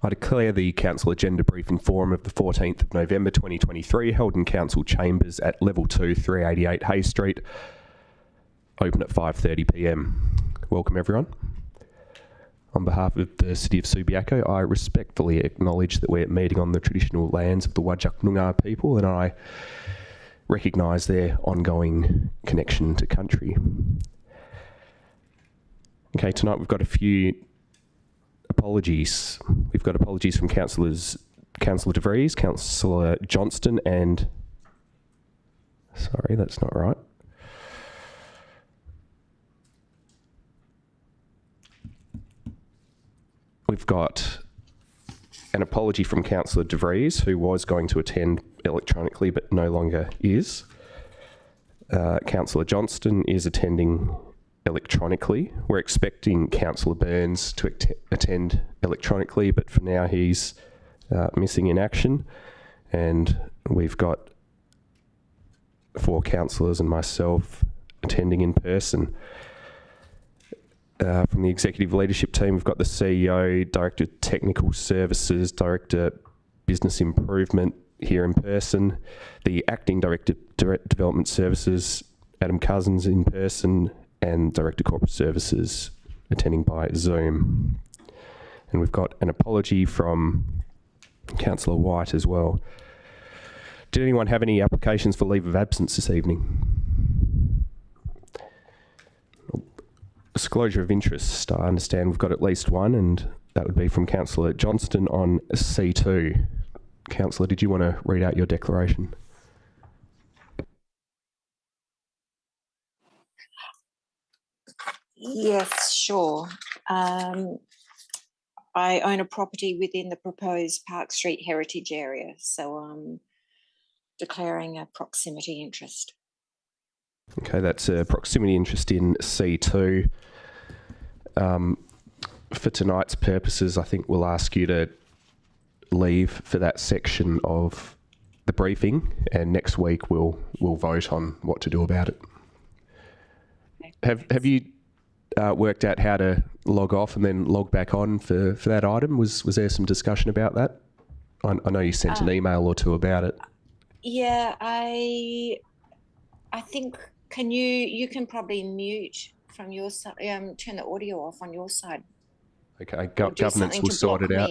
I declare the Council Agenda Briefing Forum of the 14th of November 2023 held in Council Chambers at Level 2, 388 Hay Street, open at 5:30pm. Welcome everyone. On behalf of the City of Subiaco, I respectfully acknowledge that we're meeting on the traditional lands of the Whadjuk Noongar people, and I recognise their ongoing connection to country. Okay, tonight we've got a few apologies. We've got apologies from Councillor De Vries, Councillor Johnston, and... Sorry, that's not right. We've got an apology from Councillor De Vries, who was going to attend electronically but no longer is. Councillor Johnston is attending electronically. We're expecting Councillor Burns to attend electronically, but for now he's missing in action. And we've got 4 councillors and myself attending in person. From the executive leadership team, we've got the CEO, Director of Technical Services, Director Business Improvement here in person, the Acting Director Direct Development Services, Adam Cousins in person, and Director Corporate Services attending by Zoom. And we've got an apology from Councillor White as well. Did anyone have any applications for leave of absence this evening? Disclosure of interest, I understand we've got at least one, and that would be from Councillor Johnston on C2. Councillor, did you want to read out your declaration? Yes, sure. I own a property within the proposed Park Street heritage area, so I'm declaring a proximity interest. Okay, that's a proximity interest in C2. For tonight's purposes, I think we'll ask you to leave for that section of the briefing, and next week we'll vote on what to do about it. Okay. Have you worked out how to log off and then log back on for that item? Was there some discussion about that? I know you sent an email or two about it. Yeah, I think you can probably mute from your side, turn the audio off on your side. Okay, governance will sort it out.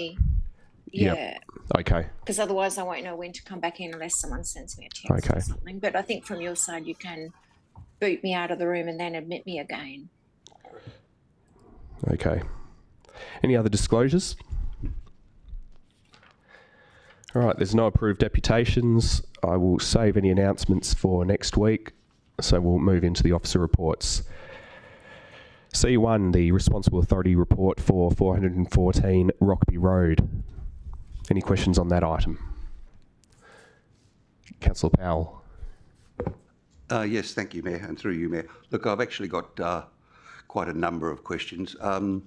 Yeah. Yep. Okay. Because otherwise I won't know when to come back in unless someone sends me a text or something. But I think from your side you can boot me out of the room and then admit me again. Okay. Any other disclosures? All right, there's no approved deputations. I will save any announcements for next week. So we'll move into the officer reports. C1, the Responsible Authority report for 414 Rockby Road. Any questions on that item? Councillor Powell. Yes, thank you, Mayor, and through you, Mayor. Look, I've actually got quite a number of questions. But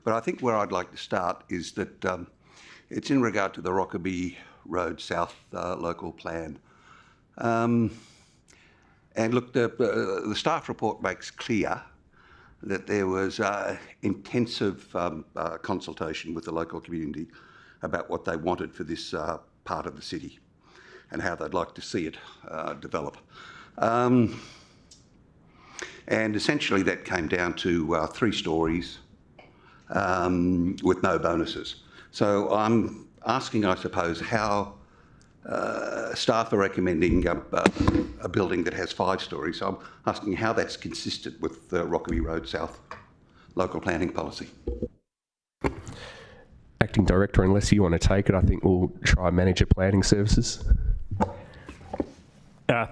I think where I'd like to start is that it's in regard to the Rockby Road South local plan. And look, the staff report makes clear that there was intensive consultation with the local community about what they wanted for this part of the city and how they'd like to see it develop. And essentially that came down to 3 stories with no bonuses. So I'm asking, I suppose, how staff are recommending a building that has 5 stories. So I'm asking how that's consistent with the Rockby Road South local planning policy. Acting Director, unless you want to take it, I think we'll try manager planning services.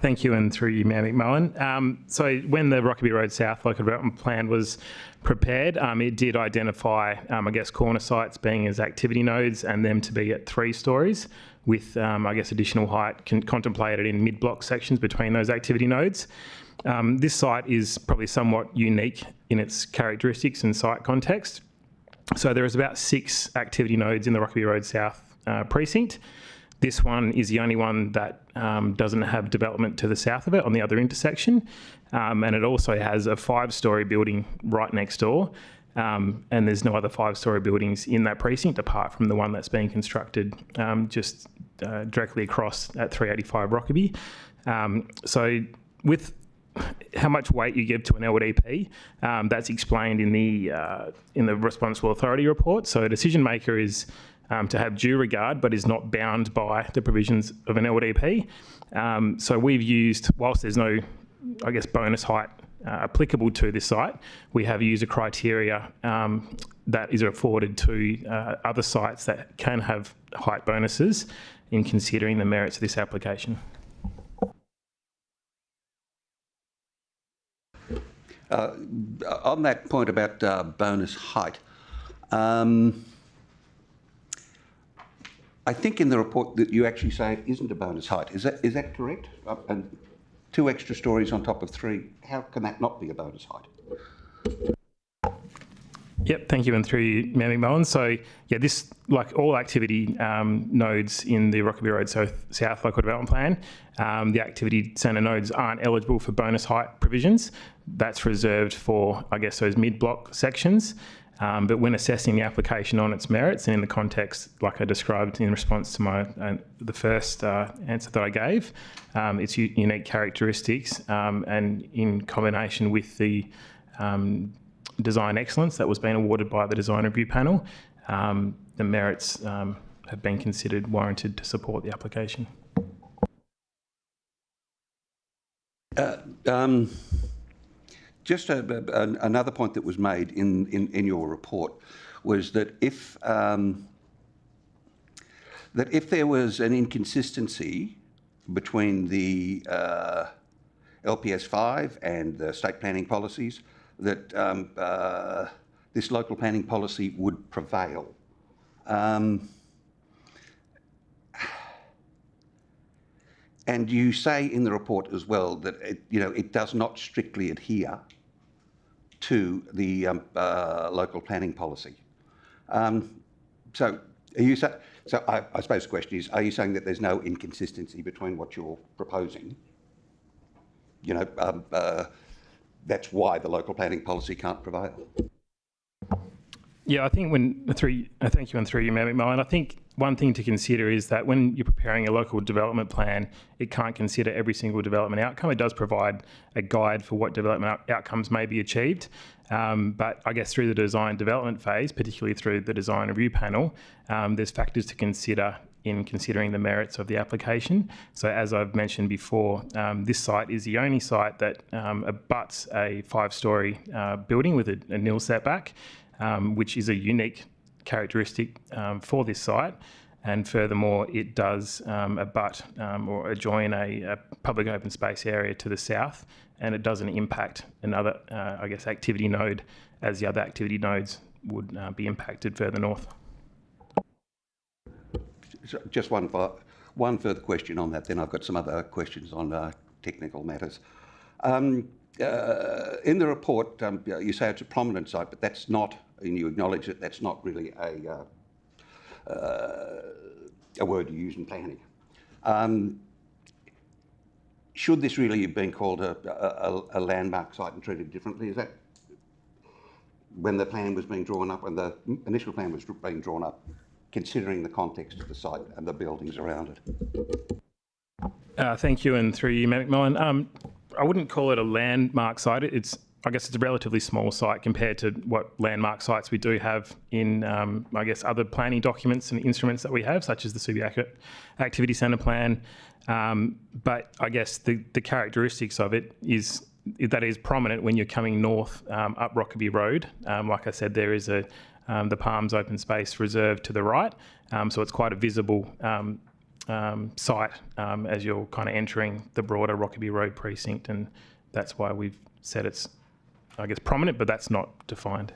Thank you, and through you, Mayor McMullen. So when the Rockby Road South local development plan was prepared, it did identify, I guess, corner sites being as activity nodes and them to be at 3 stories with, I guess, additional height contemplated in mid-block sections between those activity nodes. This site is probably somewhat unique in its characteristics and site context. So there is about 6 activity nodes in the Rockby Road South precinct. This one is the only one that doesn't have development to the south of it on the other intersection. And it also has a 5-storey building right next door and there's no other 5-storey buildings in that precinct apart from the one that's being constructed just directly across at 385 Rockaby. So with how much weight you give to an LDP, that's explained in the responsible authority report. So a decision maker is to have due regard, but is not bound by the provisions of an LDP. So we've used, whilst there's no, I guess, bonus height applicable to this site, we have used a criteria that is afforded to other sites that can have height bonuses in considering the merits of this application. On that point about bonus height, I think in the report that you actually say it isn't a bonus height. Is that correct? And 2 extra stories on top of 3. How can that not be a bonus height? Yep, thank you, and through you, Mayor McMullen. So, yeah, this, like all activity nodes in the Rockaby Road South Local Development Plan, the activity centre nodes aren't eligible for bonus height provisions. That's reserved for, I guess, those mid-block sections. But when assessing the application on its merits and in the context, like I described in response to my the first answer that I gave, its unique characteristics and in combination with the design excellence that was being awarded by the design review panel, the merits have been considered warranted to support the application. Just another point that was made in your report was that if there was an inconsistency between the LPS 5 and the state planning policies, that this local planning policy would prevail. And you say in the report as well that it does not strictly adhere to the local planning policy. So I suppose the question is: are you saying that there's no inconsistency between what you're proposing? That's why the local planning policy can't prevail. Yeah, I think thank you, and through you, Mayor McMullen, I think one thing to consider is that when you're preparing a local development plan, it can't consider every single development outcome. It does provide a guide for what development outcomes may be achieved. But I guess through the design development phase, particularly through the design review panel, there's factors to consider in considering the merits of the application. So as I've mentioned before, this site is the only site that abuts a 5-storey building with a nil setback, which is a unique characteristic for this site. And furthermore, it does abut or adjoin a public open space area to the south, and it doesn't impact another, I guess, activity node as the other activity nodes would be impacted further north. So just one further question on that, then I've got some other questions on technical matters. In the report, you say it's a prominent site, but that's not, and you acknowledge that that's not really a word you use in planning. Should this really have been called a landmark site and treated differently? Is that when the plan was being drawn up, when the initial plan was being drawn up, considering the context of the site and the buildings around it? Thank you, and through you, Mayor McMullen. I wouldn't call it a landmark site. I guess it's a relatively small site compared to what landmark sites we do have in, I guess, other planning documents and instruments that we have, such as the Subiaco Activity Centre Plan. But I guess the characteristics of it is that is prominent when you're coming north up Rockaby Road. Like I said, there is the Palms Open Space Reserve to the right, so it's quite a visible site as you're kind of entering the broader Rockaby Road precinct, and that's why we've said it's, I guess, prominent, but that's not defined.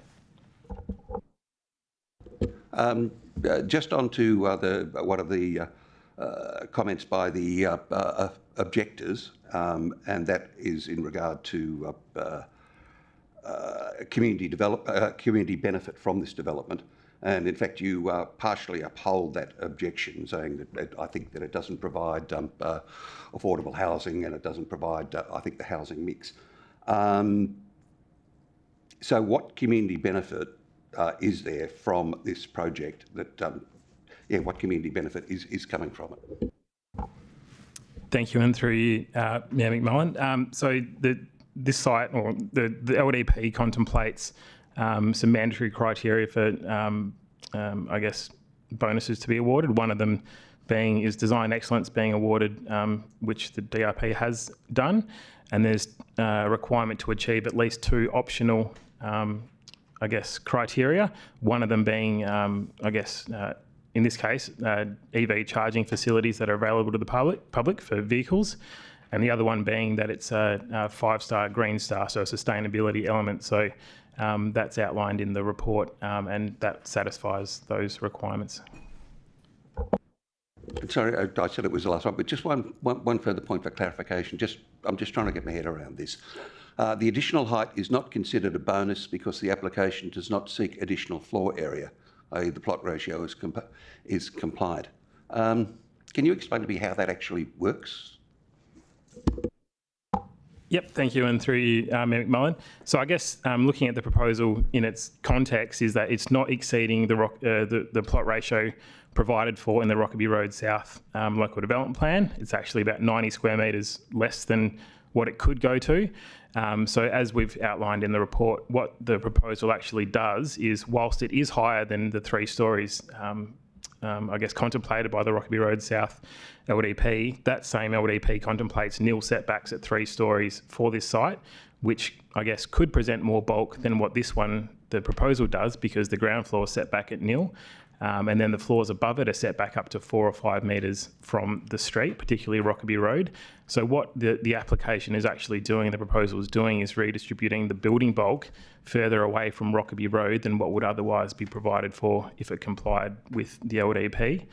Just on to one of the comments by the objectors, and that is in regard to community benefit from this development. And in fact, you partially uphold that objection, saying that I think that it doesn't provide affordable housing, and it doesn't provide, I think, the housing mix. So what community benefit is there from this project that, what community benefit is coming from it? Thank you, and through you, Mayor McMullen. So this site, or the LDP, contemplates some mandatory criteria for, I guess, bonuses to be awarded. One of them is design excellence being awarded, which the DRP has done, and there's a requirement to achieve at least 2 optional, I guess, criteria. One of them being, in this case, EV charging facilities that are available to the public for vehicles, and the other one being that it's a 5-star Green Star, so a sustainability element. So that's outlined in the report, and that satisfies those requirements. Sorry, I said it was the last one, but just one further point for clarification. I'm just trying to get my head around this. The additional height is not considered a bonus because the application does not seek additional floor area, i.e. the plot ratio is complied. Can you explain to me how that actually works? Yep, thank you, and through you, Mayor McMullen. So I guess looking at the proposal in its context is that it's not exceeding the plot ratio provided for in the Rockaby Road South local development plan. It's actually about 90 square metres less than what it could go to. So as we've outlined in the report, what the proposal actually does is, whilst it is higher than the 3 stories, I guess, contemplated by the Rockaby Road South LDP, that same LDP contemplates nil setbacks at 3 stories for this site, which I guess could present more bulk than what this one, the proposal, does, because the ground floor is set back at nil. And then the floors above it are set back up to 4 or 5 metres from the street, particularly Rockaby Road. So what the application is actually doing, the proposal is doing, is redistributing the building bulk further away from Rockaby Road than what would otherwise be provided for if it complied with the LDP.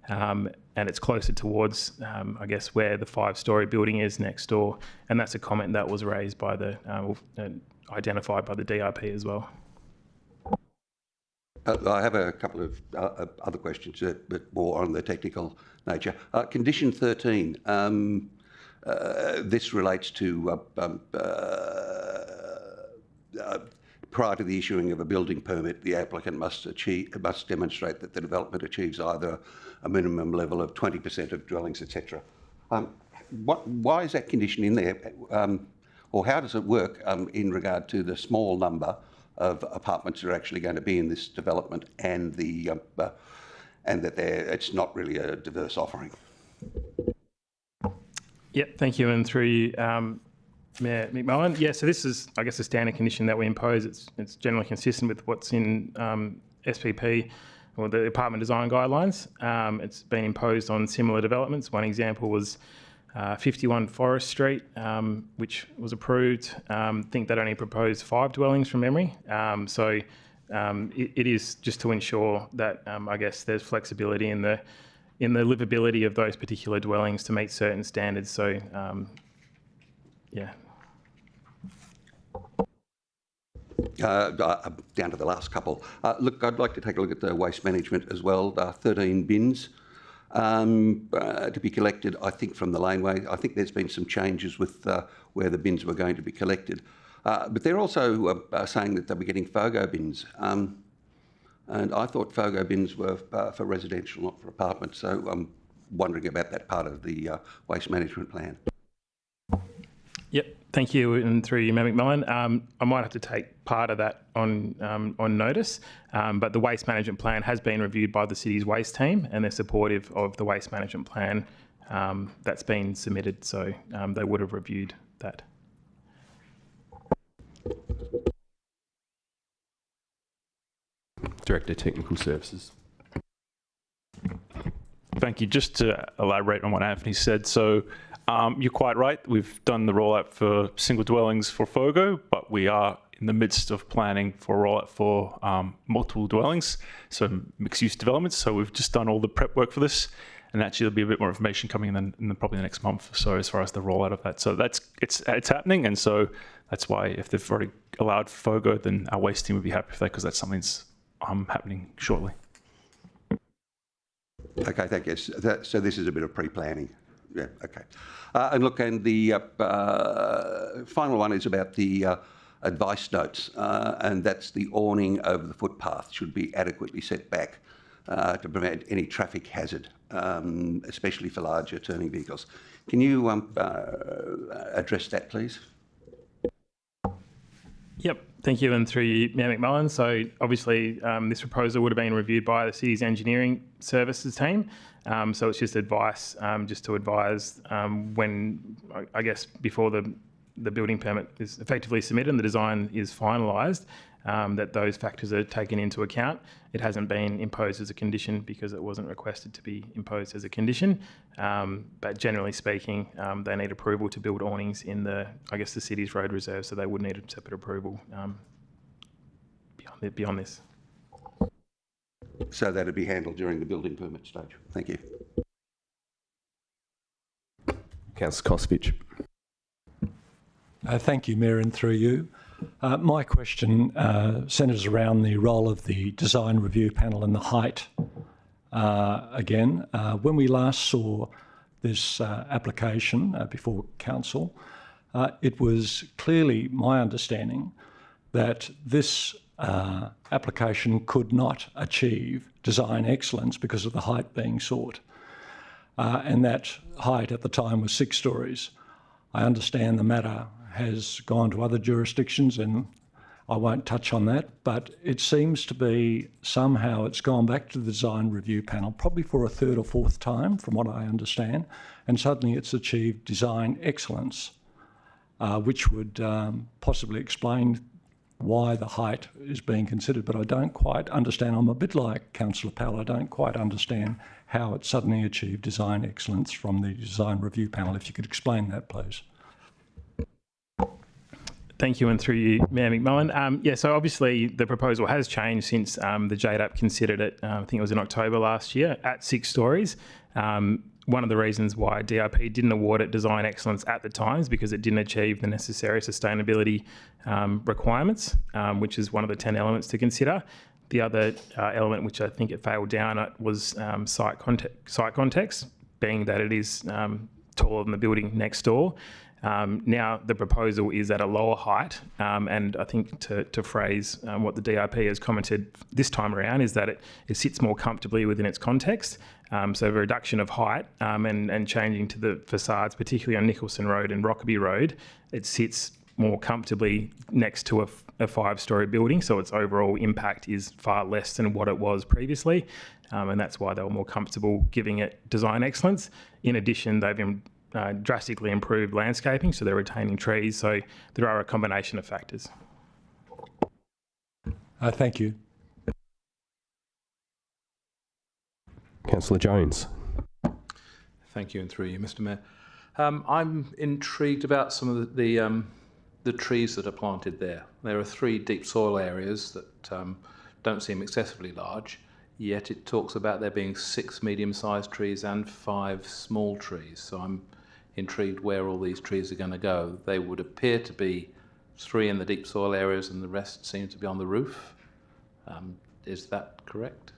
And it's closer towards, I guess, where the 5-storey building is next door. And that's a comment that was raised by identified by the DRP as well. I have a couple of other questions, but more on the technical nature. Condition 13, this relates to prior to the issuing of a building permit, the applicant must demonstrate that the development achieves either a minimum level of 20% of dwellings, etc. Why is that condition in there, or how does it work in regard to the small number of apartments that are actually going to be in this development, and that it's not really a diverse offering? Yep, thank you, and through you, Mayor McMullen. Yeah, so this is, I guess, a standard condition that we impose. It's generally consistent with what's in SPP, or the apartment design guidelines. It's been imposed on similar developments. One example was 51 Forest Street, which was approved. I think that only proposed 5 dwellings from memory. So it is just to ensure that, I guess, there's flexibility in the livability of those particular dwellings to meet certain standards. So, yeah. Down to the last couple. Look, I'd like to take a look at the waste management as well. 13 bins. To be collected, I think, from the laneway. I think there's been some changes with where the bins were going to be collected. But they're also saying that they'll be getting FOGO bins. And I thought FOGO bins were for residential, not for apartments. So I'm wondering about that part of the waste management plan. Yep, thank you, and through you, Mayor McMullen. I might have to take part of that on notice, but the waste management plan has been reviewed by the city's waste team, and they're supportive of the waste management plan that's been submitted, so they would have reviewed that. Director, Technical Services. Thank you. Just to elaborate on what Anthony said, so you're quite right. We've done the rollout for single dwellings for FOGO, but we are in the midst of planning for a rollout for multiple dwellings, so mixed-use developments. So we've just done all the prep work for this, and actually there'll be a bit more information coming in probably the next month or so as far as the rollout of that. So it's happening, and so that's why if they've already allowed FOGO, then our waste team would be happy with that, because that's something that's happening shortly. Okay, thank you. So this is a bit of pre-planning. Yeah, okay. And look, and the final one is about the advice notes, and that's the awning over the footpath should be adequately set back to prevent any traffic hazard, especially for larger turning vehicles. Can you address that, please? Yep, thank you, and through you, Mayor McMullen. So obviously this proposal would have been reviewed by the city's engineering services team. So it's just advice, just to advise when, I guess, before the building permit is effectively submitted and the design is finalised, that those factors are taken into account. It hasn't been imposed as a condition because it wasn't requested to be imposed as a condition. But generally speaking, they need approval to build awnings in the city's road reserve, so they would need a separate approval beyond this. So that'd be handled during the building permit stage. Thank you. Councillor Kosovich. Thank you, Mayor, and through you. My question centres around the role of the design review panel and the height. Again, when we last saw this application before council, it was clearly my understanding that this application could not achieve design excellence because of the height being sought. And that height at the time was 6 stories. I understand the matter has gone to other jurisdictions and I won't touch on that, but it seems to be somehow it's gone back to the design review panel, probably for a 3rd or 4th time from what I understand, and suddenly it's achieved design excellence, which would possibly explain why the height is being considered, but I don't quite understand. I'm a bit like Councillor Powell, I don't quite understand how it suddenly achieved design excellence from the design review panel. If you could explain that, please. Thank you, and through you, Mayor McMullen. So obviously the proposal has changed since the JDAP considered it, I think it was in October last year, at 6 stories. One of the reasons why DRP didn't award it design excellence at the time is because it didn't achieve the necessary sustainability requirements, which is one of the 10 elements to consider. The other element which I think it failed down at was site context, being that it is taller than the building next door. Now the proposal is at a lower height, and I think to phrase what the DRP has commented this time around is that it sits more comfortably within its context. So a reduction of height and changing to the facades, particularly on Nicholson Road and Rockaby Road, it sits more comfortably next to a 5-storey building, so its overall impact is far less than what it was previously, and that's why they were more comfortable giving it design excellence. In addition, they've drastically improved landscaping, so they're retaining trees, so there are a combination of factors. Thank you. Councillor Jones. Thank you, and through you, Mr. Mayor. I'm intrigued about some of the trees that are planted there. There are 3 deep soil areas that don't seem excessively large, yet it talks about there being 6 medium-sized trees and 5 small trees. So I'm intrigued where all these trees are going to go. They would appear to be 3 in the deep soil areas and the rest seem to be on the roof. Is that correct?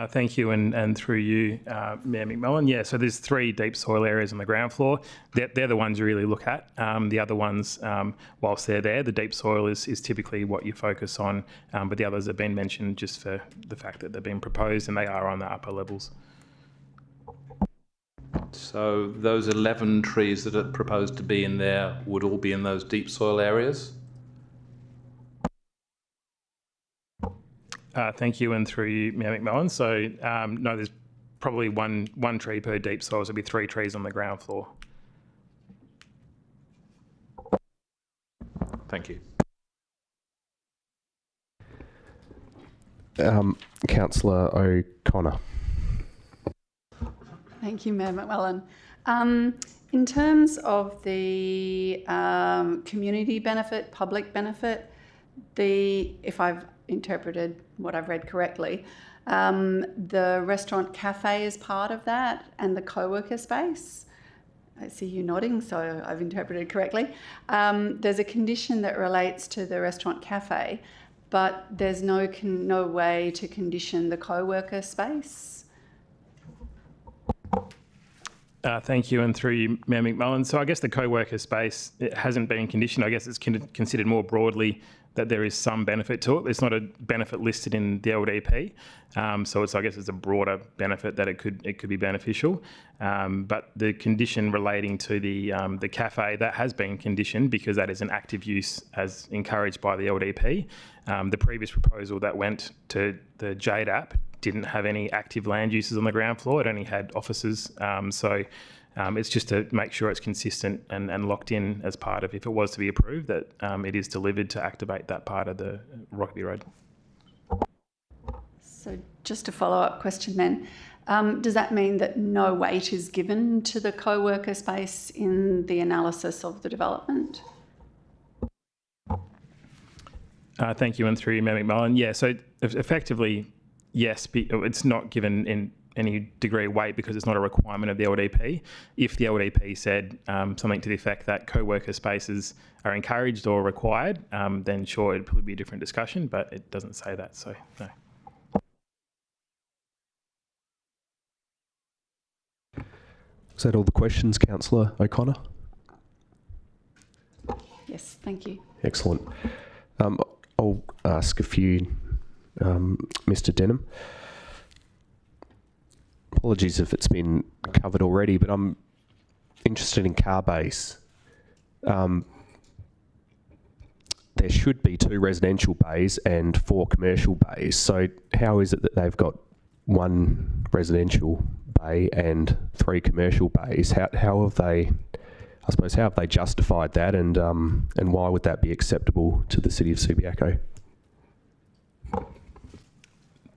Thank you, and through you, Mayor McMullen. Yeah, so there's 3 deep soil areas on the ground floor. They're the ones you really look at. The other ones, whilst they're there, the deep soil is typically what you focus on, but the others have been mentioned just for the fact that they've been proposed and they are on the upper levels. So those 11 trees that are proposed to be in there would all be in those deep soil areas? Thank you, and through you, Mayor McMullen. So no, there's probably one tree per deep soil, so there'll be 3 trees on the ground floor. Thank you. Councillor O'Connor. Thank you, Mayor McMullen. In terms of the community benefit, public benefit, if I've interpreted what I've read correctly, the restaurant cafe is part of that and the co-worker space. I see you nodding, so I've interpreted correctly. There's a condition that relates to the restaurant cafe, but there's no way to condition the co-worker space. Thank you, and through you, Mayor McMullen. So I guess the co-worker space, it hasn't been conditioned. I guess it's considered more broadly that there is some benefit to it. There's not a benefit listed in the LDP, so I guess it's a broader benefit that it could be beneficial. But the condition relating to the cafe, that has been conditioned because that is an active use as encouraged by the LDP. The previous proposal that went to the JDAP didn't have any active land uses on the ground floor. It only had offices. It's just to make sure it's consistent and locked in as part of, if it was to be approved, that it is delivered to activate that part of the Rockaby Road. So just a follow-up question then. Does that mean that no weight is given to the co-worker space in the analysis of the development? Thank you, and through you, Mayor McMullen. Yeah, so effectively, yes, it's not given in any degree of weight because it's not a requirement of the LDP. If the LDP said something to the effect that co-worker spaces are encouraged or required, then sure, it'd probably be a different discussion, but it doesn't say that, so no. Is that all the questions, Councillor O'Connor? Yes, thank you. Excellent. I'll ask a few, Mr. Denham. Apologies if it's been covered already, but I'm interested in car bays. There should be 2 residential bays and 4 commercial bays. So how is it that they've got 1 residential bay and 3 commercial bays? How have they, I suppose, how have they justified that, and why would that be acceptable to the City of Subiaco?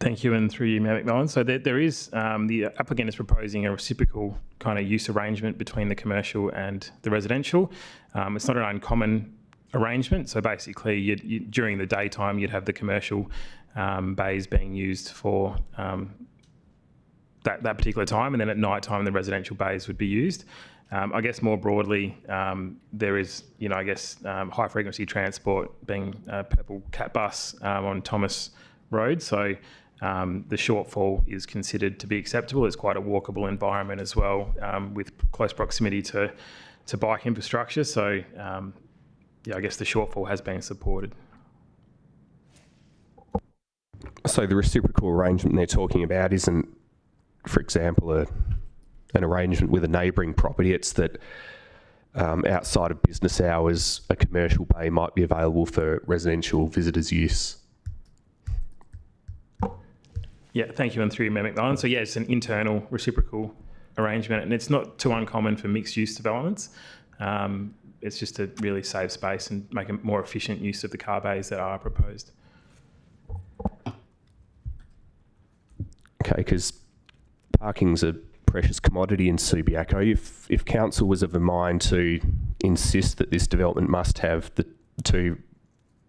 Thank you, and through you, Mayor McMullen. So there is, the applicant is proposing a reciprocal kind of use arrangement between the commercial and the residential. It's not an uncommon arrangement. So basically, you during the daytime, you'd have the commercial bays being used for that particular time, and then at night time, the residential bays would be used. I guess more broadly, there is, high frequency transport being a purple cat bus on Thomas Road. So the shortfall is considered to be acceptable. It's quite a walkable environment as well, with close proximity to bike infrastructure. So I guess the shortfall has been supported. So the reciprocal arrangement they're talking about isn't, for example, an arrangement with a neighbouring property. It's that outside of business hours, a commercial bay might be available for residential visitors' use. Yeah, thank you, and through you, Mayor McMullen. So yeah, it's an internal reciprocal arrangement, and it's not too uncommon for mixed-use developments. It's just to really save space and make a more efficient use of the car bays that are proposed. Okay, because parking's a precious commodity in Subiaco. If council was of a mind to insist that this development must have the 2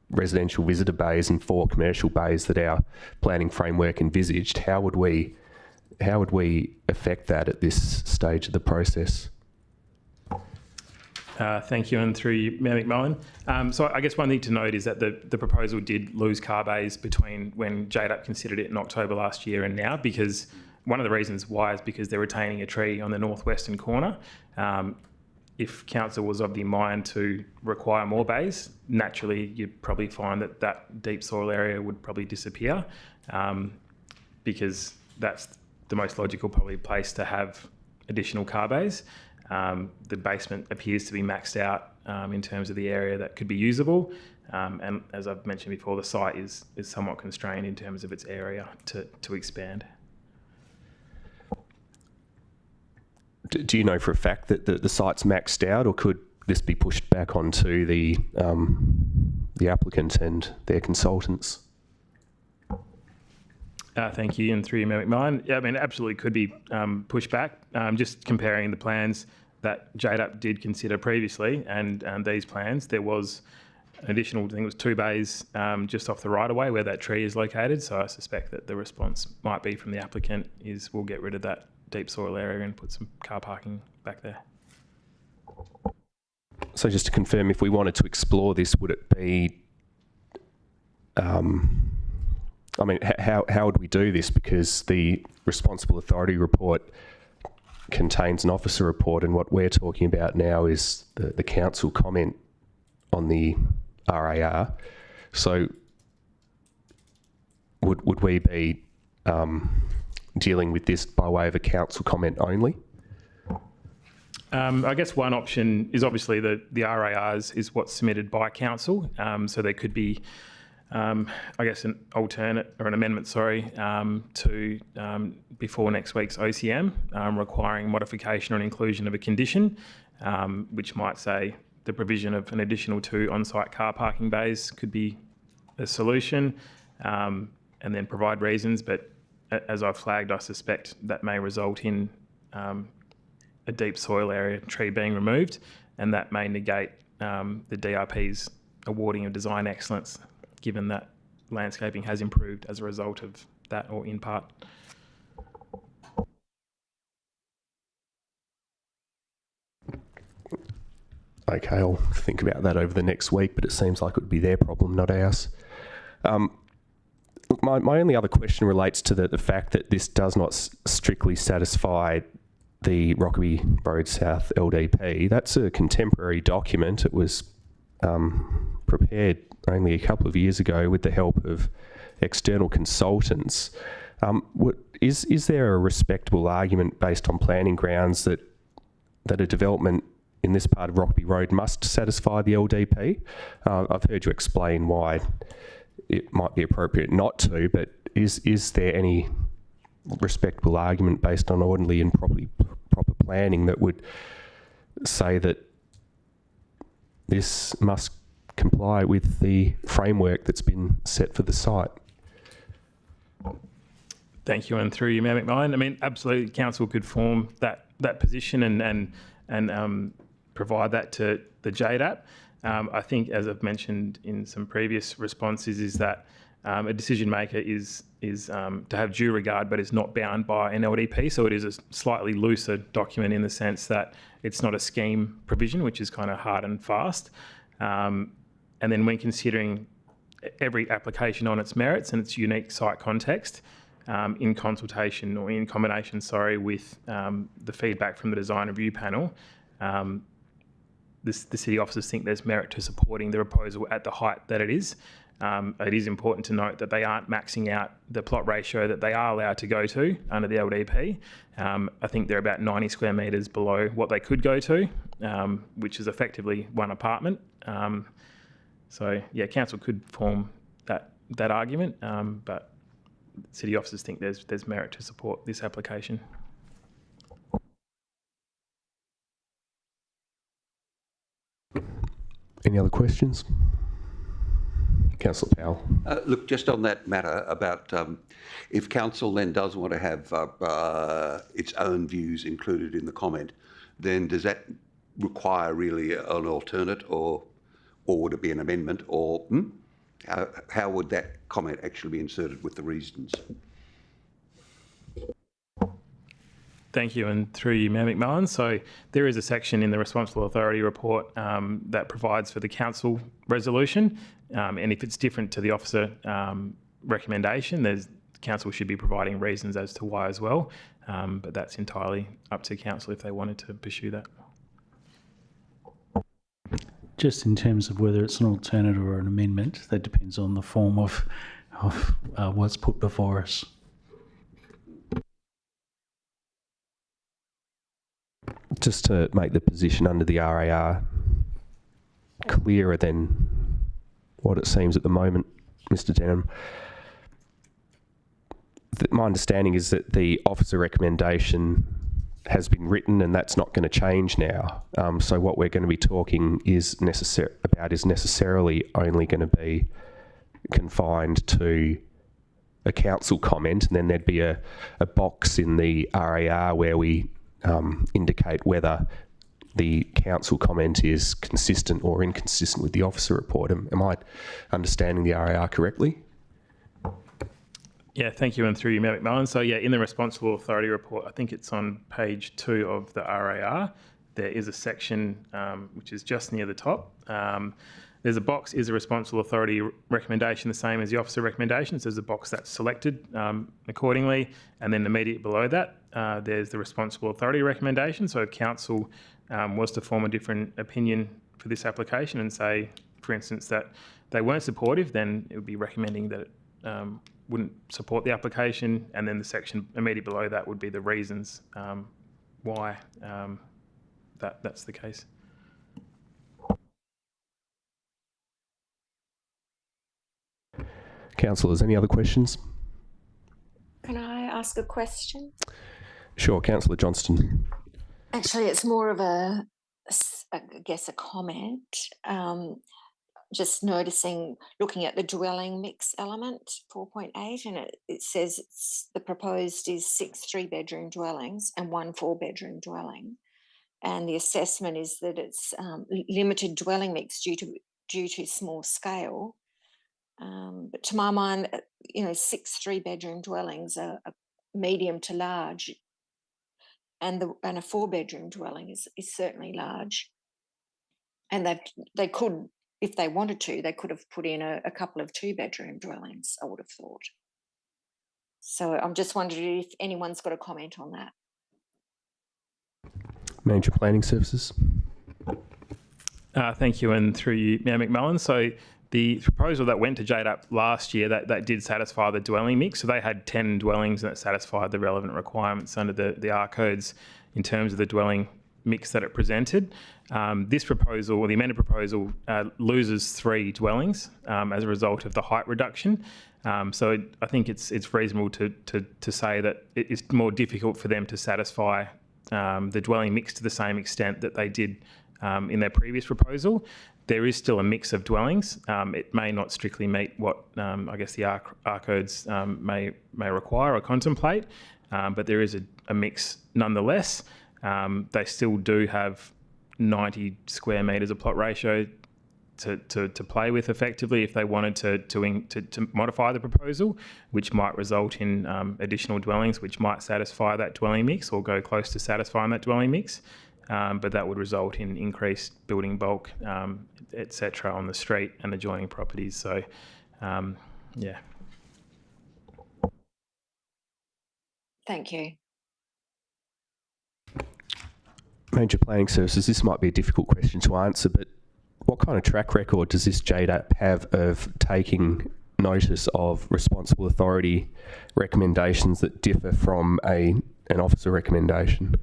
residential visitor bays and 4 commercial bays that our planning framework envisaged, how would we affect that at this stage of the process? Thank you, and through you, Mayor McMullen. So I guess one thing to note is that the proposal did lose car bays between when JDAP considered it in October last year and now, because one of the reasons why is because they're retaining a tree on the northwestern corner. If council was of the mind to require more bays, naturally you'd probably find that deep soil area would probably disappear, because that's the most logical probably place to have additional car bays. The basement appears to be maxed out in terms of the area that could be usable, and as I've mentioned before, the site is somewhat constrained in terms of its area to expand. Do you know for a fact that the site's maxed out, or could this be pushed back onto the applicant and their consultants? Thank you, and through you, Mayor McMullen. Yeah, I mean, it absolutely could be pushed back. Just comparing the plans that JDAP did consider previously and these plans, there was an additional, I think it was 2 bays just off the right-of-way where that tree is located. So I suspect that the response might be from the applicant is we'll get rid of that deep soil area and put some car parking back there. So just to confirm, if we wanted to explore this, would it be, how would we do this? Because the responsible authority report contains an officer report, and what we're talking about now is the council comment on the RAR. So would we be dealing with this by way of a council comment only? I guess one option is obviously the RARs is what's submitted by council. So there could be, I guess, an alternate or an amendment, to before next week's OCM, requiring modification or an inclusion of a condition, which might say the provision of an additional 2 on-site car parking bays could be a solution, and then provide reasons. But as I've flagged, I suspect that may result in a deep soil area tree being removed, and that may negate the DRP's awarding of design excellence, given that landscaping has improved as a result of that, or in part. Okay, I'll think about that over the next week, but it seems like it would be their problem, not ours. Look, my only other question relates to the fact that this does not strictly satisfy the Rockaby Road South LDP. That's a contemporary document. It was prepared only a couple of years ago with the help of external consultants. Is there a respectable argument based on planning grounds that a development in this part of Rockaby Road must satisfy the LDP? I've heard you explain why it might be appropriate not to, but is there any respectable argument based on orderly and proper planning that would say that this must comply with the framework that's been set for the site? Thank you, and through you, Mayor McMillan. I mean, absolutely, council could form that position and provide that to the JDAP. I think, as I've mentioned in some previous responses, is that a decision maker is to have due regard, but is not bound by an LDP. So it is a slightly looser document in the sense that it's not a scheme provision, which is kind of hard and fast. And then when considering every application on its merits and its unique site context, in consultation or in combination, with the feedback from the design review panel, the city officers think there's merit to supporting the proposal at the height that it is. It is important to note that they aren't maxing out the plot ratio that they are allowed to go to under the LDP. I think they're about 90 square metres below what they could go to, which is effectively one apartment. Council could form that argument, but city officers think there's merit to support this application. Any other questions? Councillor Powell. Look, just on that matter about if council then does want to have its own views included in the comment, then does that require really an alternate, or would it be an amendment, or how would that comment actually be inserted with the reasons? Thank you, and through you, Mayor McMillan. So there is a section in the Responsible Authority report that provides for the council resolution, and if it's different to the officer recommendation, the council should be providing reasons as to why as well, but that's entirely up to council if they wanted to pursue that. Just in terms of whether it's an alternative or an amendment, that depends on the form of what's put before us. Just to make the position under the RAR clearer than what it seems at the moment, Mr. Denham, my understanding is that the officer recommendation has been written and that's not going to change now. So what we're going to be talking is necessarily only going to be confined to a council comment, and then there'd be a box in the RAR where we indicate whether the council comment is consistent or inconsistent with the officer report. Am I understanding the RAR correctly? Yeah, thank you, and through you, Mayor McMillan. So in the Responsible Authority report, I think it's on page 2 of the RAR, there is a section which is just near the top, there's a box, is a responsible authority recommendation the same as the officer recommendations? There's a box that's selected accordingly, and then immediately below that, there's the responsible authority recommendation. So if council was to form a different opinion for this application and say, for instance, that they weren't supportive, then it would be recommending that it wouldn't support the application, and then the section immediately below that would be the reasons why that's the case. Councillors, any other questions? Can I ask a question? Sure, Councillor Johnston. Actually, it's more of I guess, a comment. Just noticing, looking at the dwelling mix element, 4.8, and it says the proposed is 6 3-bedroom dwellings and 1 4-bedroom dwelling. And the assessment is that it's limited dwelling mix due to small scale. But to my mind, 6 3-bedroom dwellings are medium to large, and a 4-bedroom dwelling is certainly large. And they could, if they wanted to, they could have put in a couple of 2-bedroom dwellings, I would have thought. So I'm just wondering if anyone's got a comment on that. Manager Planning Services. Thank you, and through you, Mayor McMullen. So the proposal that went to JDAP last year, that did satisfy the dwelling mix. So they had 10 dwellings that satisfied the relevant requirements under the R codes in terms of the dwelling mix that it presented. This proposal, or the amended proposal, loses 3 dwellings as a result of the height reduction. So I think it's reasonable to say that it's more difficult for them to satisfy the dwelling mix to the same extent that they did in their previous proposal. There is still a mix of dwellings. It may not strictly meet what I guess the R codes may require or contemplate, but there is a mix nonetheless. They still do have 90 square metres of plot ratio to play with effectively if they wanted to modify the proposal, which might result in additional dwellings which might satisfy that dwelling mix or go close to satisfying that dwelling mix. But that would result in increased building bulk, etc., on the street and adjoining properties. So, yeah. Thank you. Manager Planning Services, this might be a difficult question to answer, but what kind of track record does this JDAP have of taking notice of responsible authority recommendations that differ from an officer recommendation?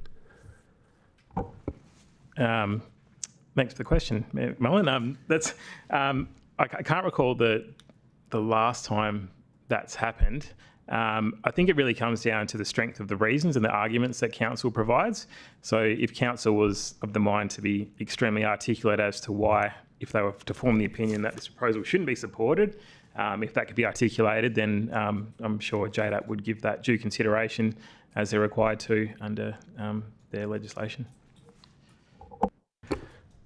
Thanks for the question, Mullen. I can't recall the last time that's happened. I think it really comes down to the strength of the reasons and the arguments that council provides. So if council was of the mind to be extremely articulate as to why, if they were to form the opinion that this proposal shouldn't be supported, if that could be articulated, then I'm sure JDAP would give that due consideration as they're required to under their legislation.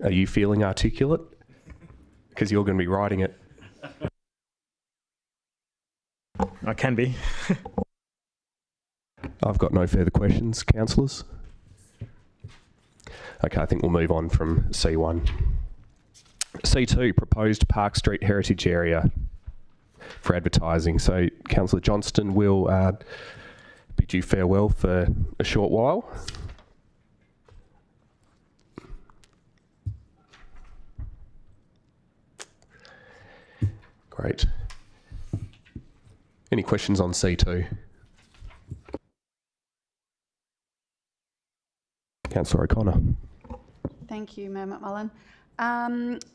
Are you feeling articulate? Because you're going to be writing it. I can be. I've got no further questions, councillors. Okay, I think we'll move on from C1. C2, proposed Park Street Heritage Area for advertising. So Councillor Johnston will bid you farewell for a short while. Great. Any questions on C2? Councillor O'Connor. Thank you, Mayor McMullen.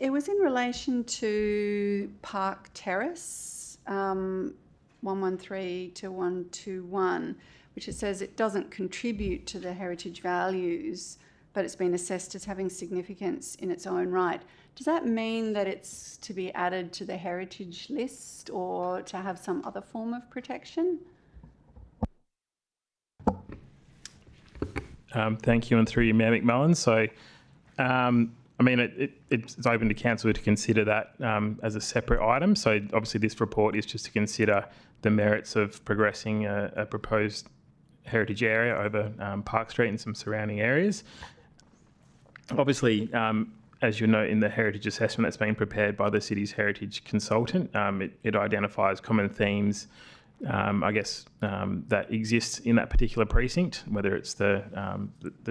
It was in relation to Park Terrace, 113 to 121, which it says it doesn't contribute to the heritage values, but it's been assessed as having significance in its own right. Does that mean that it's to be added to the heritage list or to have some other form of protection? Thank you, and through you, Mayor McMullen. So, I mean, it's open to council to consider that as a separate item. So obviously this report is just to consider the merits of progressing a proposed heritage area over Park Street and some surrounding areas. Obviously, as you note in the heritage assessment that's been prepared by the city's heritage consultant, it identifies common themes, that exist in that particular precinct, whether it's the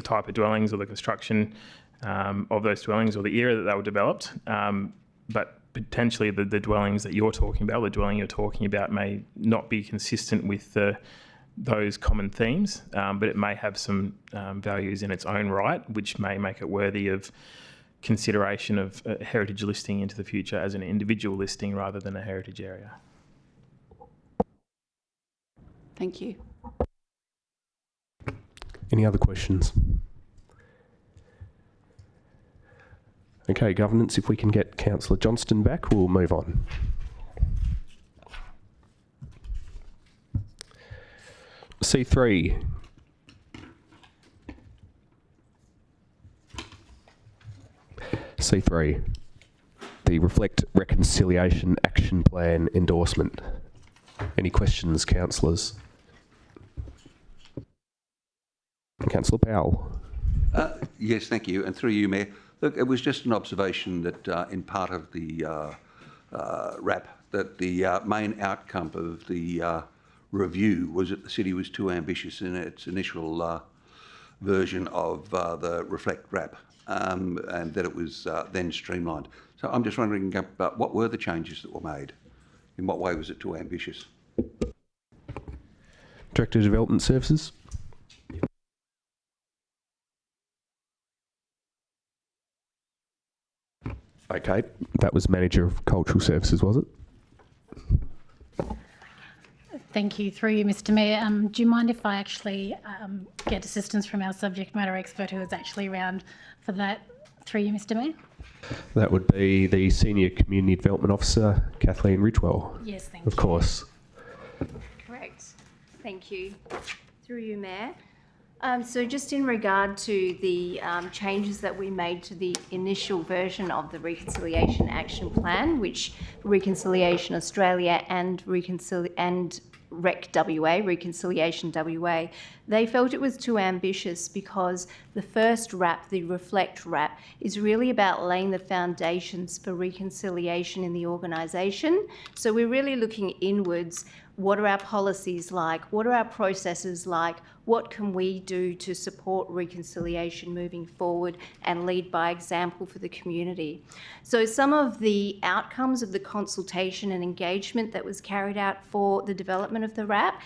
type of dwellings or the construction of those dwellings or the era that they were developed. But potentially the dwellings that you're talking about, the dwelling you're talking about, may not be consistent with those common themes, but it may have some values in its own right, which may make it worthy of consideration of a heritage listing into the future as an individual listing rather than a heritage area. Thank you. Any other questions? Okay, governance, if we can get Councillor Johnston back, we'll move on. C3. C3, the Reflect Reconciliation Action Plan endorsement. Any questions, councillors? Councillor Powell. Yes, thank you. And through you, Mayor. Look, it was just an observation that in part of the RAP, that the main outcome of the review was that the city was too ambitious in its initial version of the Reflect RAP, and that it was then streamlined. So I'm just wondering about what were the changes that were made? In what way was it too ambitious? Director of Development Services. Okay, that was Manager of Cultural Services, was it? Thank you. Through you, Mr. Mayor. Do you mind if I actually get assistance from our subject matter expert who is actually around for that? Through you, Mr. Mayor. That would be the Senior Community Development Officer, Kathleen Ridgewell. Yes, thank you. Of course. Correct. Thank you. Through you, Mayor. So just in regard to the changes that we made to the initial version of the Reconciliation Action Plan, which Reconciliation Australia and REC WA, Reconciliation WA, they felt it was too ambitious because the first RAP, the Reflect RAP, is really about laying the foundations for reconciliation in the organisation. So we're really looking inwards. What are our policies like? What are our processes like? What can we do to support reconciliation moving forward and lead by example for the community? So some of the outcomes of the consultation and engagement that was carried out for the development of the RAP,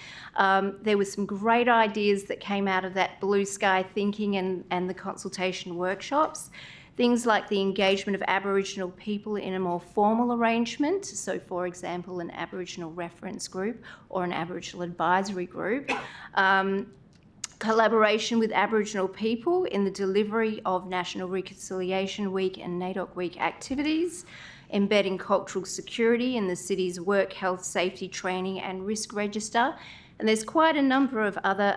there were some great ideas that came out of that blue sky thinking and the consultation workshops. Things like the engagement of Aboriginal people in a more formal arrangement, so for example an Aboriginal reference group or an Aboriginal advisory group, collaboration with Aboriginal people in the delivery of National Reconciliation Week and NAIDOC Week activities, embedding cultural security in the city's work, health, safety, training and risk register. And there's quite a number of other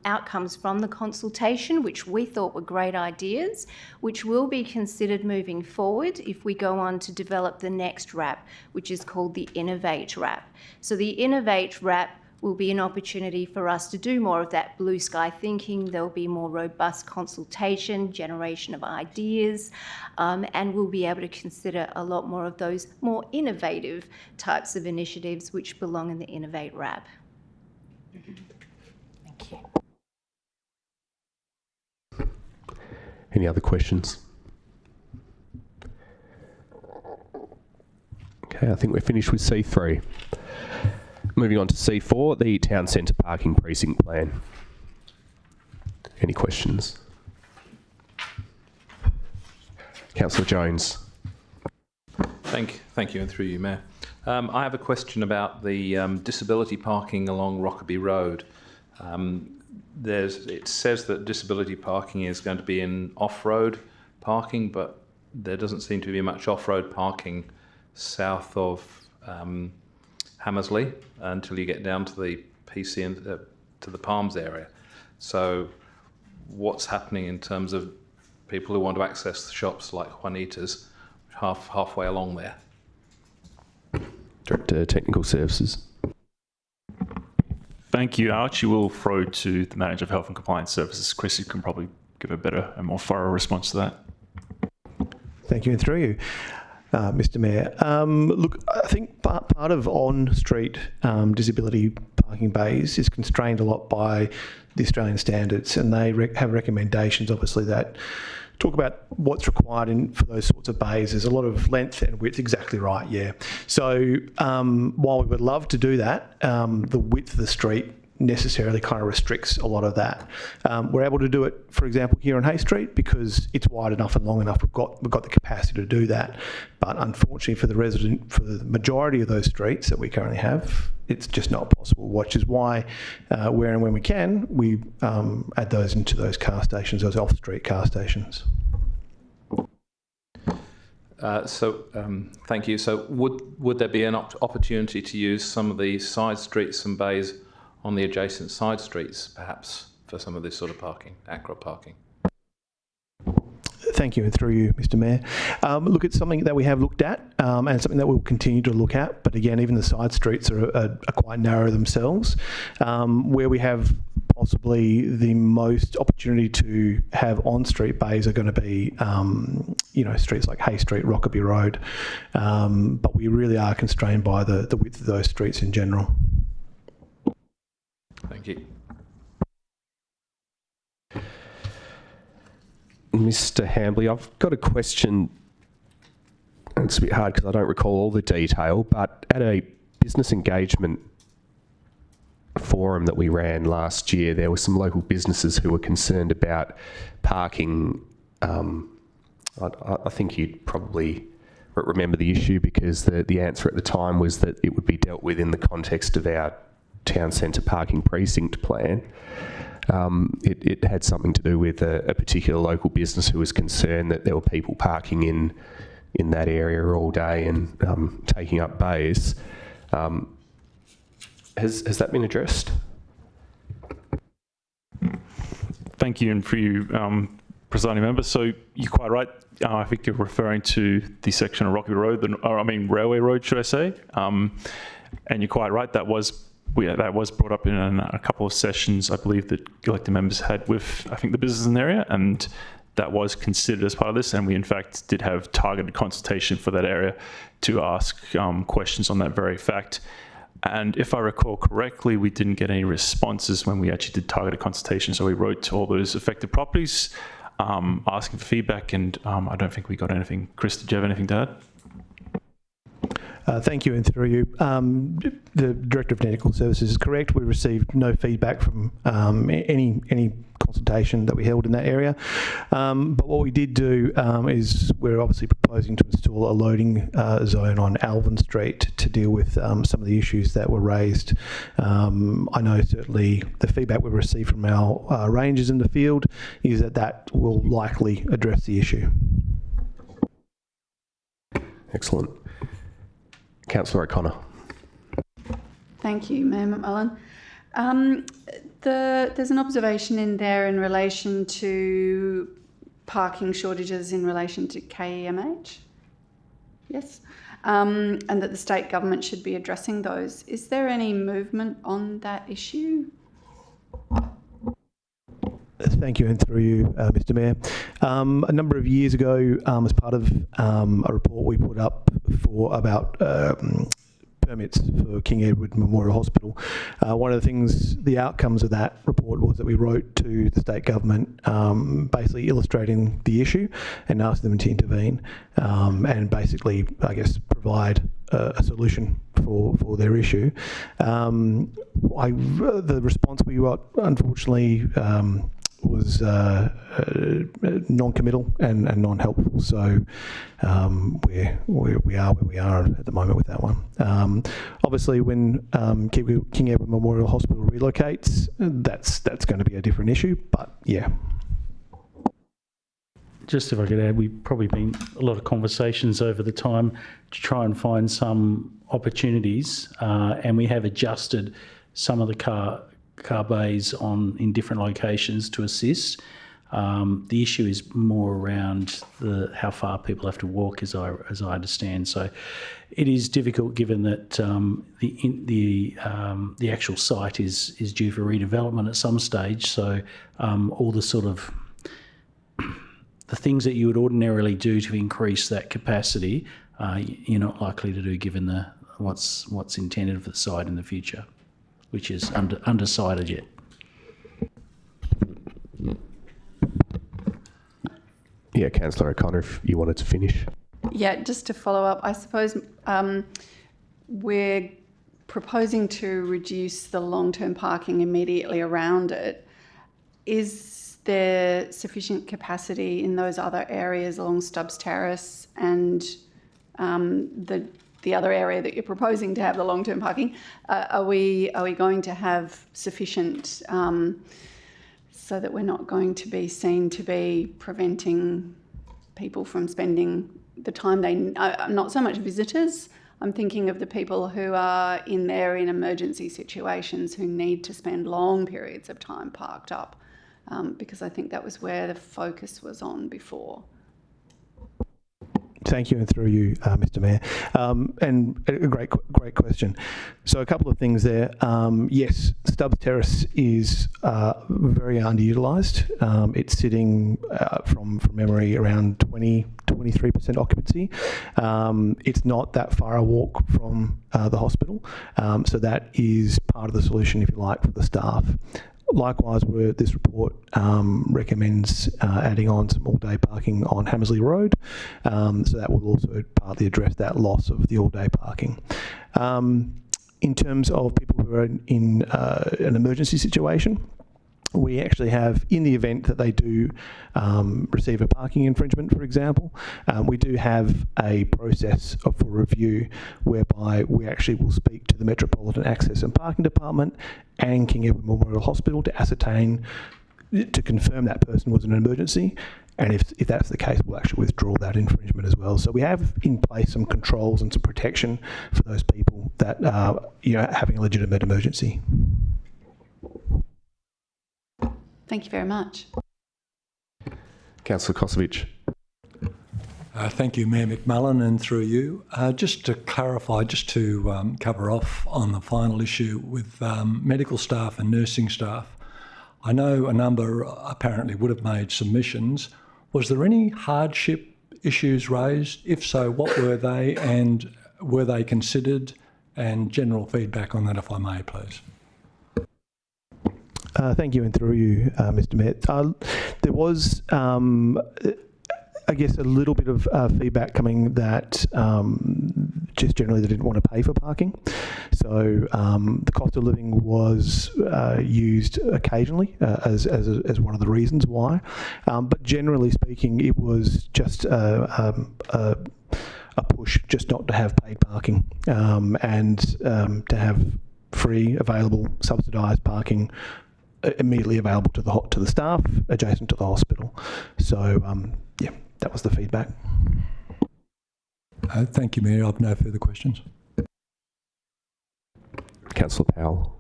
outcomes from the consultation, which we thought were great ideas, which will be considered moving forward if we go on to develop the next RAP, which is called the Innovate RAP. So the Innovate RAP will be an opportunity for us to do more of that blue sky thinking. There'll be more robust consultation, generation of ideas, and we'll be able to consider a lot more of those more innovative types of initiatives which belong in the Innovate RAP. Thank you. Any other questions? Okay, I think we're finished with C3. Moving on to C4, the Town Centre Parking Precinct Plan. Any questions? Councillor Jones. Thank you, and through you, Mayor. I have a question about the disability parking along Rockaby Road. It says that disability parking is going to be in off-road parking, but there doesn't seem to be much off-road parking south of Hammersley until you get down to the PC and to the Palms area. So what's happening in terms of people who want to access the shops like Juanita's halfway along there? Director Technical Services. Thank you. I actually will throw to the Manager of Health and Compliance Services. Chris, you can probably give a better and more thorough response to that. Thank you, and through you, Mr. Mayor. Look, I think part of on-street disability parking bays is constrained a lot by the Australian standards, and they have recommendations, obviously, that talk about what's required for those sorts of bays. There's a lot of length and width, exactly right, yeah. So while we would love to do that, the width of the street necessarily kind of restricts a lot of that. We're able to do it, for example, here on Hay Street because it's wide enough and long enough. We've got the capacity to do that. But unfortunately for the majority of those streets that we currently have, it's just not possible, which is why where and when we can, we add those into those car stations, those off-street car stations. Thank you. So would there be an opportunity to use some of the side streets and bays on the adjacent side streets, perhaps, for some of this sort of parking, acro parking? Thank you, and through you, Mr. Mayor. Look, it's something that we have looked at and something that we'll continue to look at. But again, even the side streets are quite narrow themselves. Where we have possibly the most opportunity to have on-street bays are going to be, streets like Hay Street, Rockaby Road. But we really are constrained by the width of those streets in general. Thank you. Mr. Hambley, I've got a question. It's a bit hard because I don't recall all the detail, but at a business engagement forum that we ran last year, there were some local businesses who were concerned about parking. I think you'd probably remember the issue because the answer at the time was that it would be dealt with in the context of our town centre parking precinct plan. It had something to do with a particular local business who was concerned that there were people parking in that area all day and taking up bays. Has that been addressed? Thank you, and for you, presiding member. So you're quite right. I think you're referring to the section of Rockaby Road, Railway Road, should I say? And you're quite right. That was brought up in a couple of sessions, I believe, that elected members had with, I think, the business in the area, and that was considered as part of this. And we, in fact, did have targeted consultation for that area to ask questions on that very fact. And if I recall correctly, we didn't get any responses when we actually did targeted consultation. So we wrote to all those affected properties, asking for feedback, and I don't think we got anything. Chris, did you have anything to add? Thank you, and through you. The Director of Technical Services is correct. We received no feedback from any consultation that we held in that area. But what we did do is we're obviously proposing to install a loading zone on Alvin Street to deal with some of the issues that were raised. I know certainly the feedback we've received from our rangers in the field is that will likely address the issue. Excellent. Councillor O'Connor. Thank you, Mayor McMullen. There's an observation in there in relation to parking shortages in relation to KEMH. Yes. And that the state government should be addressing those. Is there any movement on that issue? Thank you, and through you, Mr. Mayor. A number of years ago, as part of a report we put up about permits for King Edward Memorial Hospital, one of the things, the outcomes of that report was that we wrote to the state government basically illustrating the issue and asked them to intervene and basically, I guess, provide a solution for their issue. The response we got, unfortunately, was non-committal and non-helpful. So we are where we are at the moment with that one. Obviously, when King Edward Memorial Hospital relocates, that's going to be a different issue. But yeah. Just if I could add, we've probably been a lot of conversations over the time to try and find some opportunities, and we have adjusted some of the car bays in different locations to assist. The issue is more around how far people have to walk, as I understand. So it is difficult given that the actual site is due for redevelopment at some stage. So all the sort of the things that you would ordinarily do to increase that capacity, you're not likely to do given what's intended for the site in the future, which is undecided yet. Yeah, Councillor O'Connor, if you wanted to finish. Yeah, just to follow up, I suppose we're proposing to reduce the long-term parking immediately around it. Is there sufficient capacity in those other areas along Stubbs Terrace and the other area that you're proposing to have the long-term parking? Are we going to have sufficient so that we're not going to be seen to be preventing people from spending the time not so much visitors, I'm thinking of the people who are in emergency situations who need to spend long periods of time parked up, because I think that was where the focus was on before. Thank you, and through you, Mr. Mayor. And a great question. So a couple of things there. Yes, Stubbs Terrace is very underutilised. It's sitting from memory around 23% occupancy. It's not that far a walk from the hospital, so that is part of the solution, if you like, for the staff. Likewise, this report recommends adding on some all-day parking on Hammersley Road, so that will also partly address that loss of the all-day parking. In terms of people who are in an emergency situation, we actually have, in the event that they do receive a parking infringement, for example, we do have a process for review whereby we actually will speak to the Metropolitan Access and Parking Department and King Edward Memorial Hospital to ascertain, to confirm that person was an emergency, and if that's the case, we'll actually withdraw that infringement as well. So we have in place some controls and some protection for those people that are having a legitimate emergency. Thank you very much. Councillor Kosovich. Thank you, Mayor McMullen, and through you. Just to clarify, just to cover off on the final issue with medical staff and nursing staff, I know a number apparently would have made submissions. Was there any hardship issues raised? If so, what were they, and were they considered? And general feedback on that, if I may, please. Thank you, and through you, Mr. Mayor. There was, I guess, a little bit of feedback coming that just generally they didn't want to pay for parking. So the cost of living was used occasionally as one of the reasons why. But generally speaking, it was just a push just not to have paid parking and to have free, available, subsidised parking immediately available to the staff adjacent to the hospital. So yeah, that was the feedback. Thank you, Mayor. I've no further questions. Councillor Powell.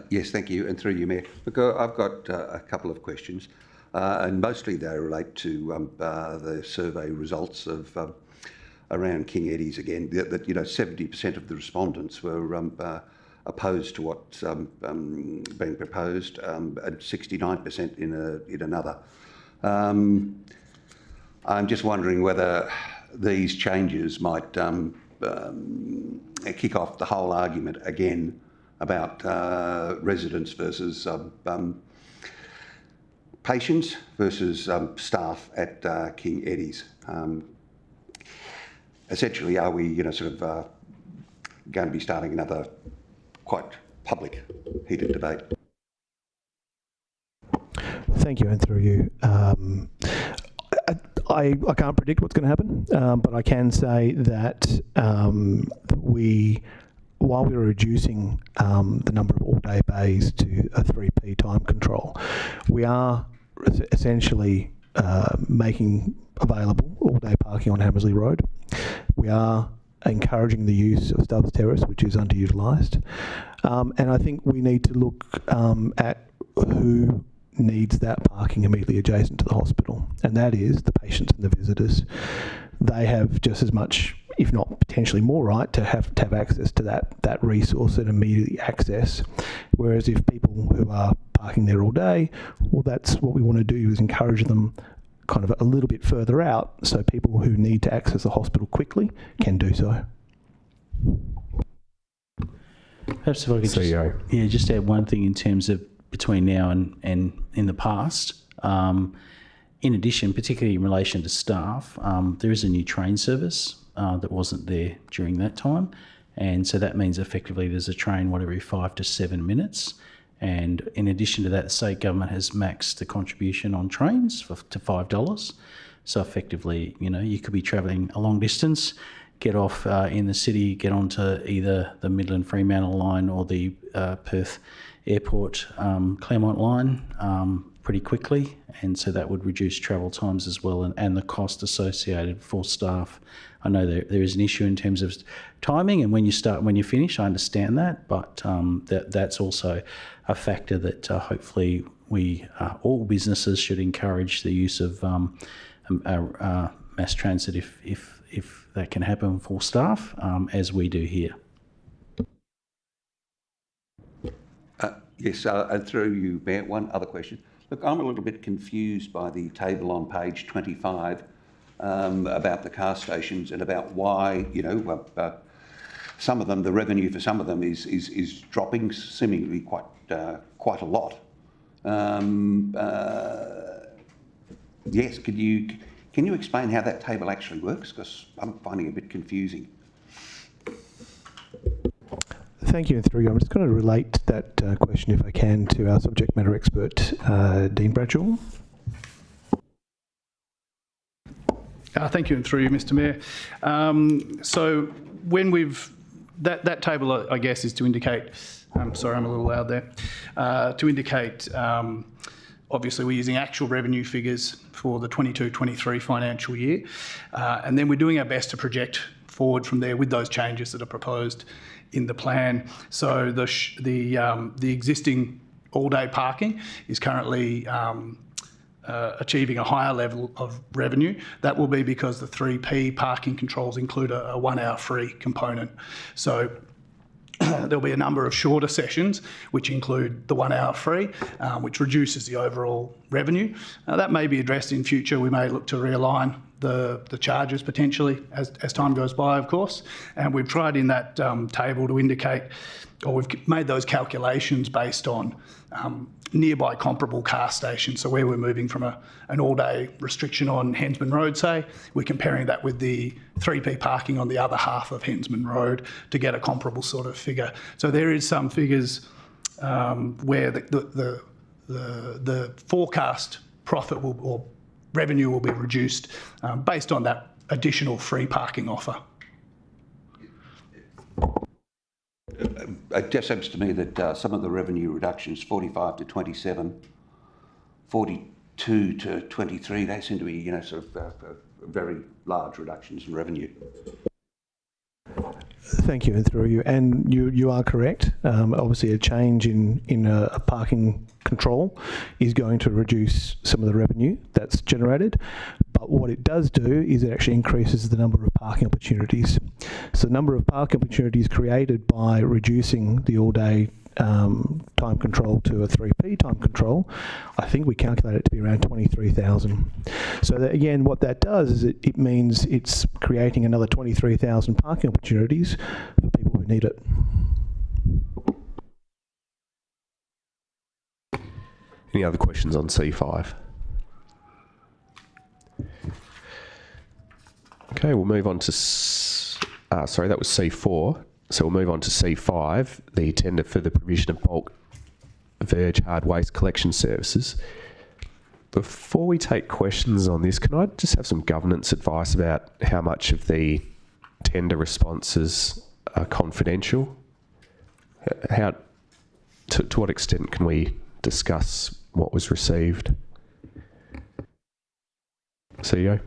Yes, thank you, and through you, Mayor. Look, I've got a couple of questions, and mostly they relate to the survey results of around King Eddie's again. That 70% of the respondents were opposed to what's being proposed, and 69% in another. I'm just wondering whether these changes might kick off the whole argument again about residents versus patients versus staff at King Eddie's. Essentially, are we going to be starting another quite public, heated debate? Thank you, and through you. I can't predict what's going to happen, but I can say that while we were reducing the number of all-day bays to a 3P time control, we are essentially making available all-day parking on Hammersley Road. We are encouraging the use of Stubbs Terrace, which is underutilised. And I think we need to look at who needs that parking immediately adjacent to the hospital, and that is the patients and the visitors. They have just as much, if not potentially more, right to have access to that resource and immediate access. Whereas if people who are parking there all day, well, that's what we want to do, is encourage them kind of a little bit further out, so people who need to access the hospital quickly can do so. Perhaps if I could just add one thing in terms of between now and in the past. In addition, particularly in relation to staff, there is a new train service that wasn't there during that time. And so that means effectively there's a train, every 5 to 7 minutes. And in addition to that, the state government has maxed the contribution on trains to $5. So effectively, you could be travelling a long distance, get off in the city, get onto either the Midland Fremantle line or the Perth Airport Claremont line pretty quickly. And so that would reduce travel times as well and the cost associated for staff. I know there is an issue in terms of timing and when you start and when you finish, I understand that, but that's also a factor that hopefully all businesses should encourage the use of mass transit if that can happen for staff, as we do here. Yes, and through you, Mayor, one other question. Look, I'm a little bit confused by the table on page 25 about the car stations and about why, some of them, the revenue for some of them is dropping seemingly quite a lot. Yes, can you explain how that table actually works? Because I'm finding it a bit confusing. Thank you, and through you. I'm just going to relate that question, if I can, to our subject matter expert, Dean Bradshaw. Thank you, and through you, Mr. Mayor. So when that table, I guess, is to indicate. Sorry, I'm a little loud there. To indicate, obviously, we're using actual revenue figures for the 22-23 financial year, and then we're doing our best to project forward from there with those changes that are proposed in the plan. So the existing all-day parking is currently achieving a higher level of revenue. That will be because the 3P parking controls include a 1 hour free component. So there'll be a number of shorter sessions which include the 1 hour free, which reduces the overall revenue. That may be addressed in future. We may look to realign the charges potentially as time goes by, of course. And we've tried in that table to indicate, or we've made those calculations based on nearby comparable car stations. So where we're moving from an all-day restriction on Hensman Road, say, we're comparing that with the 3P parking on the other half of Hensman Road to get a comparable sort of figure. So there is some figures where the forecast profit or revenue will be reduced based on that additional free parking offer. It just seems to me that some of the revenue reductions, 45 to 27, 42 to 23, they seem to be, very large reductions in revenue. Thank you, and through you. And you are correct. Obviously, a change in a parking control is going to reduce some of the revenue that's generated. But what it does do is it actually increases the number of parking opportunities. So the number of parking opportunities created by reducing the all-day time control to a 3P time control, I think we calculate it to be around 23,000. So that, again, what that does is it means it's creating another 23,000 parking opportunities for people who need it. Any other questions on C5? Okay, we'll move on to, sorry, that was C4. So we'll move on to C5, the tender for the provision of bulk verge hard waste collection services. Before we take questions on this, can I just have some governance advice about how much of the tender responses are confidential? To what extent can we discuss what was received? CEO?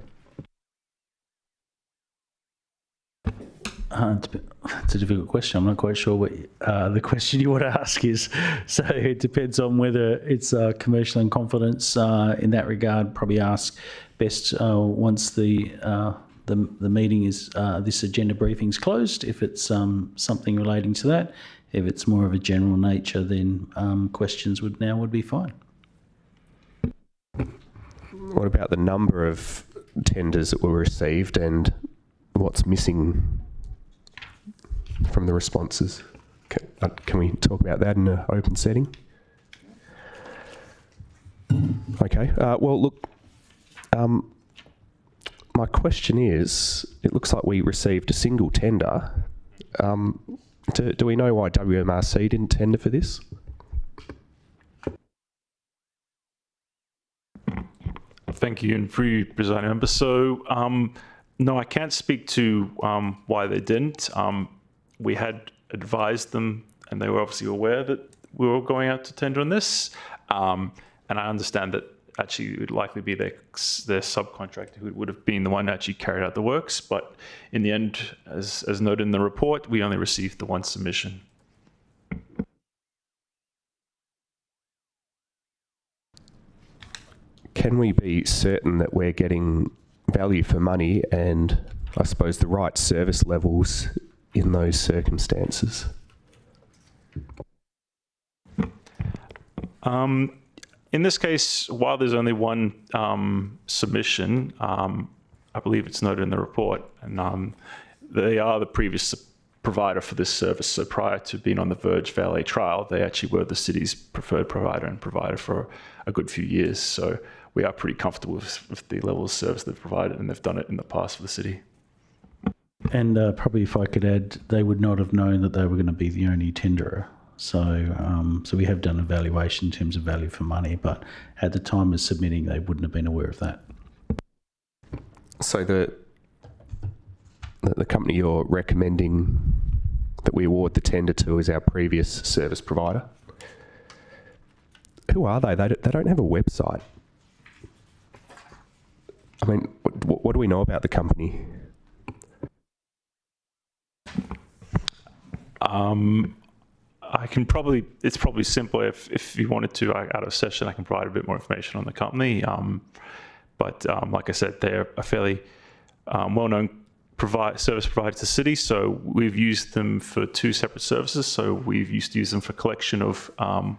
It's a difficult question. I'm not quite sure what the question you want to ask is. So it depends on whether it's commercial in confidence. In that regard, probably ask best once the meeting is this agenda briefing's closed. If it's something relating to that, if it's more of a general nature, then questions would be fine. What about the number of tenders that were received and what's missing from the responses? Can we talk about that in an open setting? Okay. Well, look, my question is, it looks like we received a single tender. Do we know why WMRC didn't tender for this? Thank you, and through you, Presiding Member. So, no, I can't speak to why they didn't. We had advised them, and they were obviously aware that we were going out to tender on this. And I understand that actually it would likely be their subcontractor who would have been the one who actually carried out the works. But in the end, as noted in the report, we only received the one submission. Can we be certain that we're getting value for money and, I suppose, the right service levels in those circumstances? In this case, while there's only one submission, I believe it's noted in the report, and they are the previous provider for this service. So prior to being on the Verge Valet trial, they actually were the city's preferred provider and provider for a good few years. So we are pretty comfortable with the level of service they've provided, and they've done it in the past for the city. And probably if I could add, they would not have known that they were going to be the only tenderer. So we have done evaluation in terms of value for money, but at the time of submitting, they wouldn't have been aware of that. So the company you're recommending that we award the tender to is our previous service provider. Who are they? They don't have a website. I mean, what do we know about the company? It's probably simpler if you wanted to, out of session, I can provide a bit more information on the company. But like I said, they're a fairly well-known service provider to the city. So we've used them for two separate services. So we've used to use them for collection of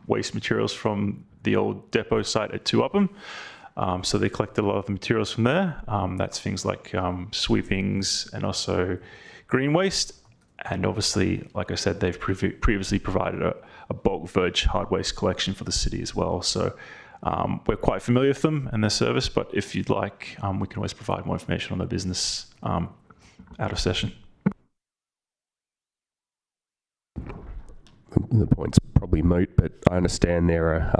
waste materials from the old depot site at 2 Upham. So they collected a lot of the materials from there. That's things like sweepings and also green waste. And obviously, like I said, they've previously provided a bulk Verge hard waste collection for the city as well. So we're quite familiar with them and their service, but if you'd like, we can always provide more information on their business out of session. The point's probably moot, but I understand they're a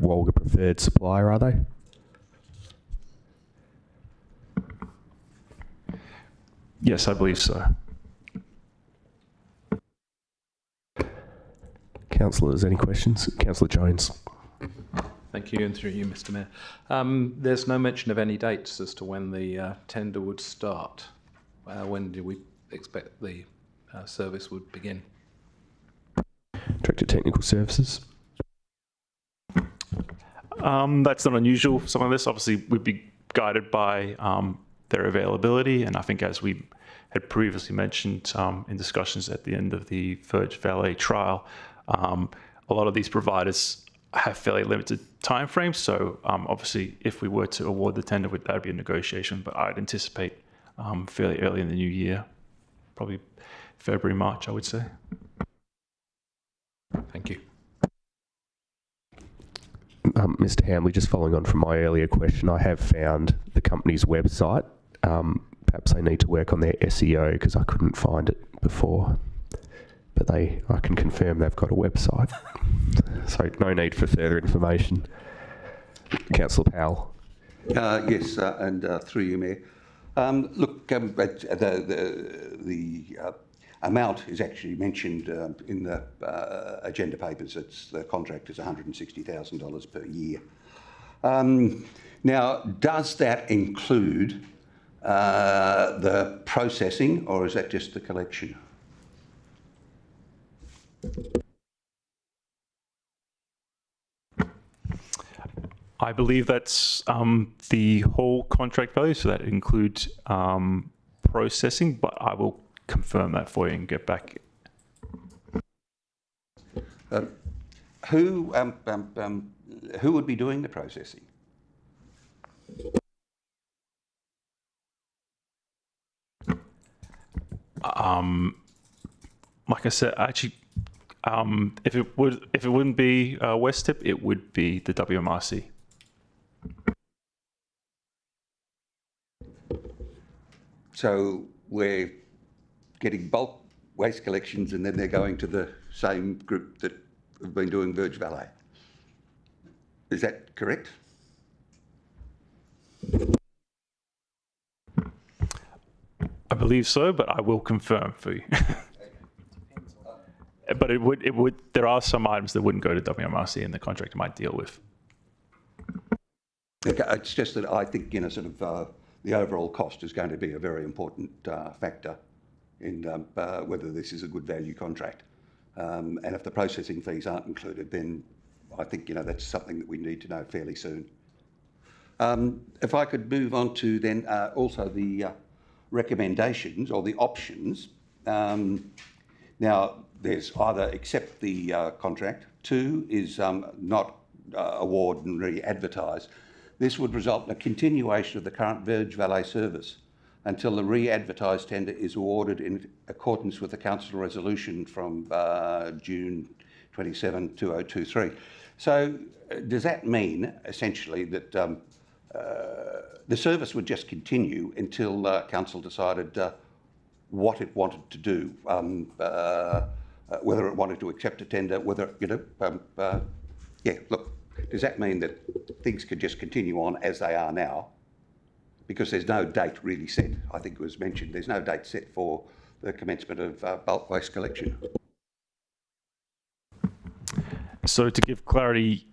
Walga preferred supplier, are they? Yes, I believe so. Councillors, any questions? Councillor Jones. Thank you, and through you, Mr. Mayor. There's no mention of any dates as to when the tender would start. When do we expect the service would begin? Director of Technical Services. That's not unusual. Some of this, obviously, would be guided by their availability, and I think as we had previously mentioned in discussions at the end of the Verge Valet trial, a lot of these providers have fairly limited timeframes. So obviously, if we were to award the tender, that would be a negotiation, but I'd anticipate fairly early in the new year, probably February, March, I would say. Thank you. Mr. Hamley, just following on from my earlier question, I have found the company's website. Perhaps they need to work on their SEO because I couldn't find it before. But I can confirm they've got a website. So no need for further information. Councillor Powell. Yes, and through you, Mayor. Look, the amount is actually mentioned in the agenda papers. The contract is $160,000 per year. Now, does that include the processing, or is that just the collection? I believe that's the whole contract value, so that includes processing, but I will confirm that for you and get back. Who would be doing the processing? Like I said, actually, if it wouldn't be West Tip, it would be the WMRC. So we're getting bulk waste collections and then they're going to the same group that have been doing Verge Valet. Is that correct? I believe so, but I will confirm for you. But it would. There are some items that wouldn't go to WMRC, and the contractor might deal with. Okay, it's just that I think, you know, sort of the overall cost is going to be a very important factor in whether this is a good value contract. And if the processing fees aren't included, then I think, you know, that's something that we need to know fairly soon. If I could move on to then also the recommendations or the options. Now, there's either accept the contract, 2 is not award and re-advertise. This would result in a continuation of the current Verge Valet service until the re-advertised tender is awarded in accordance with the council resolution from June 27, 2023. So does that mean essentially that the service would just continue until council decided what it wanted to do, whether it wanted to accept a tender, whether, you know, yeah, look, does that mean that things could just continue on as they are now? Because there's no date really set. I think it was mentioned, there's no date set for the commencement of bulk waste collection. So to give clarity,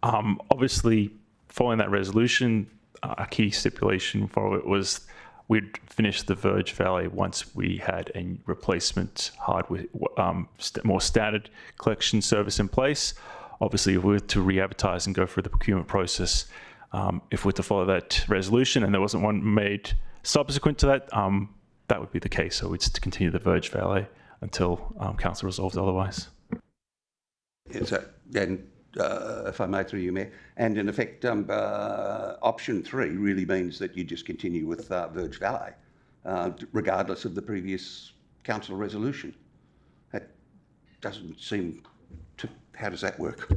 obviously following that resolution, a key stipulation for it was we'd finish the Verge Valet once we had a replacement hardware, more standard collection service in place. Obviously, if we were to re-advertise and go through the procurement process, if we were to follow that resolution and there wasn't one made subsequent to that, that would be the case. So we'd just continue the Verge Valet until council resolves otherwise. So then, if I may, through you, Mayor, and in effect, option 3 really means that you just continue with Verge Valet, regardless of the previous council resolution. That doesn't seem to. How does that work?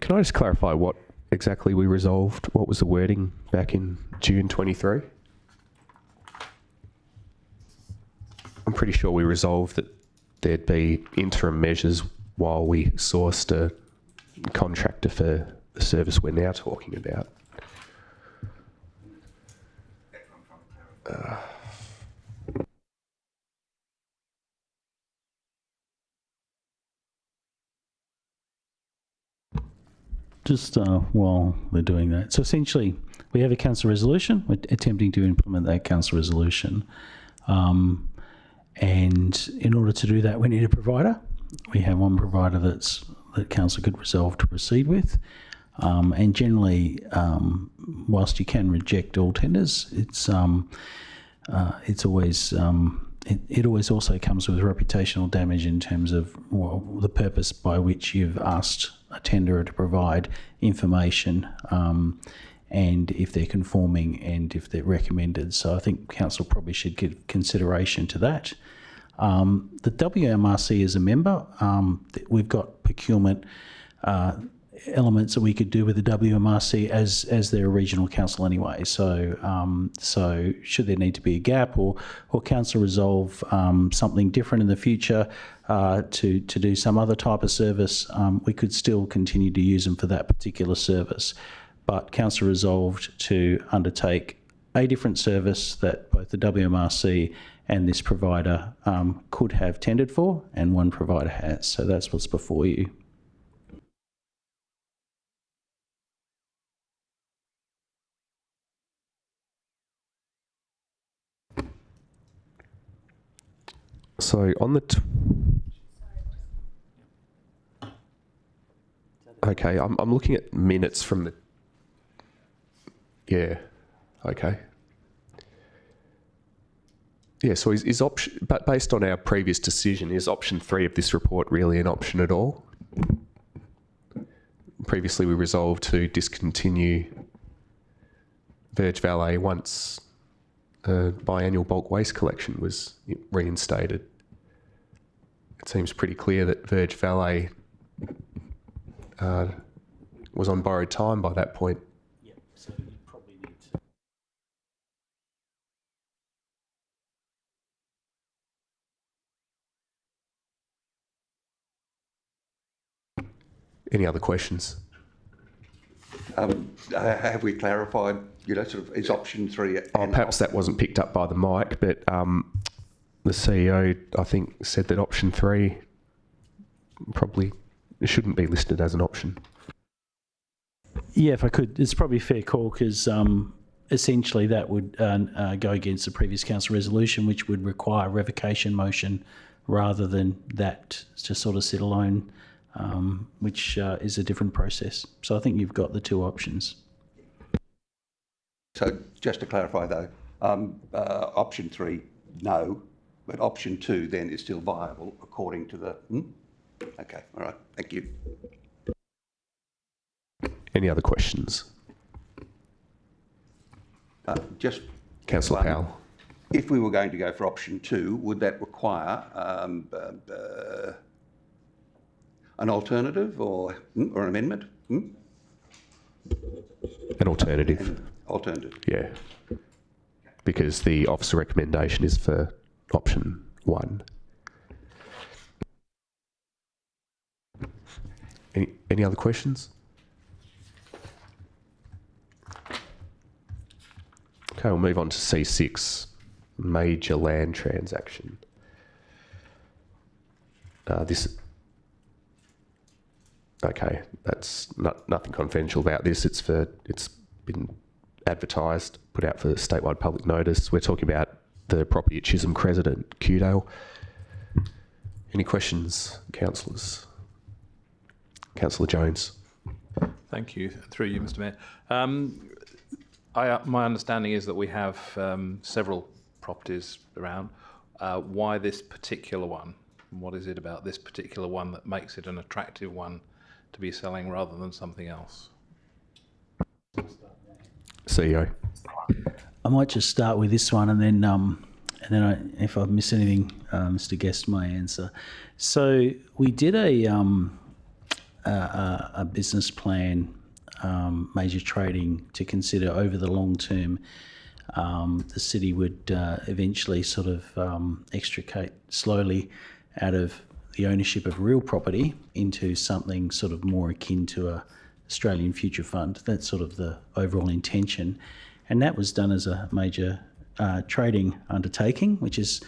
Can I just clarify what exactly we resolved? What was the wording back in June 23? I'm pretty sure we resolved that there'd be interim measures while we sourced a contractor for the service we're now talking about. Just while they're doing that. So essentially, we have a council resolution. We're attempting to implement that council resolution. And in order to do that, we need a provider. We have one provider that council could resolve to proceed with. And generally, whilst you can reject all tenders, it's always it always also comes with reputational damage in terms of the purpose by which you've asked a tenderer to provide information, and if they're conforming and if they're recommended. So I think council probably should give consideration to that. The WMRC is a member. We've got procurement elements that we could do with the WMRC as their regional council anyway. So so should there need to be a gap or council resolve something different in the future to do some other type of service, we could still continue to use them for that particular service. But council resolved to undertake a different service that both the WMRC and this provider could have tendered for, and one provider has. So that's what's before you. So on the... Okay, I'm looking at minutes from the... Yeah, okay. Yeah, so is option... But based on our previous decision, is option 3 of this report really an option at all? Previously, we resolved to discontinue Verge Valet once biannual bulk waste collection was reinstated. It seems pretty clear that Verge Valet was on borrowed time by that point. Yeah, so you probably need to. Any other questions? Have we clarified, sort of, is option 3? Perhaps that wasn't picked up by the mic, but the CEO, I think, said that option 3 probably shouldn't be listed as an option. Yeah, if I could, it's probably a fair call because essentially that would go against the previous council resolution, which would require a revocation motion rather than that to sort of sit alone, which is a different process. So I think you've got the two options. So just to clarify though, option 3, no, but option 2 then is still viable according to the... Okay, all right, thank you. Any other questions? Just Councillor Powell. If we were going to go for option 2, would that require an alternative or an amendment? An alternative. Alternative. Yeah. Because the officer recommendation is for option 1. Any other questions? Okay, we'll move on to C6, major land transaction. Okay, that's nothing confidential about this. It's been advertised, put out for statewide public notice. We're talking about the property at Chisholm Crescent at Cudale. Any questions, councillors? Councillor Jones. Thank you. Through you, Mr. Mayor. My understanding is that we have several properties around. Why this particular one? What is it about this particular one that makes it an attractive one to be selling rather than something else? CEO. I might just start with this one, and then if I miss anything, Mr. Guest may answer. So we did a business plan, major trading, to consider over the long term. The city would eventually sort of extricate slowly out of the ownership of real property into something sort of more akin to a Australian Future Fund. That's sort of the overall intention. And that was done as a major trading undertaking, which is,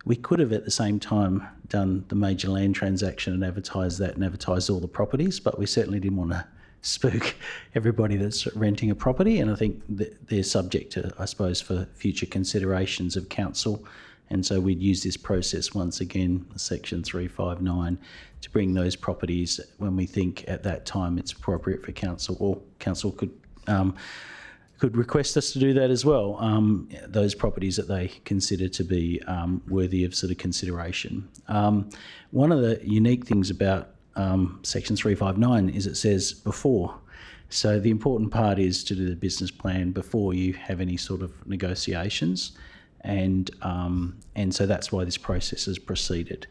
we could have at the same time done the major land transaction and advertised that and advertised all the properties, but we certainly didn't want to spook everybody that's renting a property. And I think that they're subject to, I suppose, for future considerations of council. And so we'd use this process once again, section 359, to bring those properties when we think at that time it's appropriate for council, or council could request us to do that as well, those properties that they consider to be worthy of sort of consideration. One of the unique things about section 359 is it says before. So the important part is to do the business plan before you have any sort of negotiations. And so that's why this process has proceeded.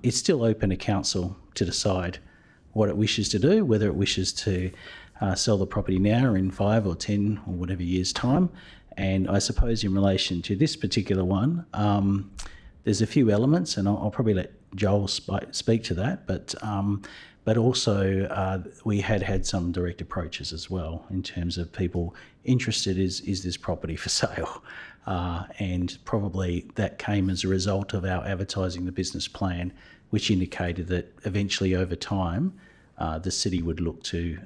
It's still open to council to decide what it wishes to do, whether it wishes to sell the property now or in 5 or 10 or whatever years' time. And I suppose in relation to this particular one, there's a few elements, and I'll probably let Joel speak to that, but also we had some direct approaches as well in terms of people interested, is this property for sale? And probably that came as a result of our advertising the business plan, which indicated that eventually over time the city would look to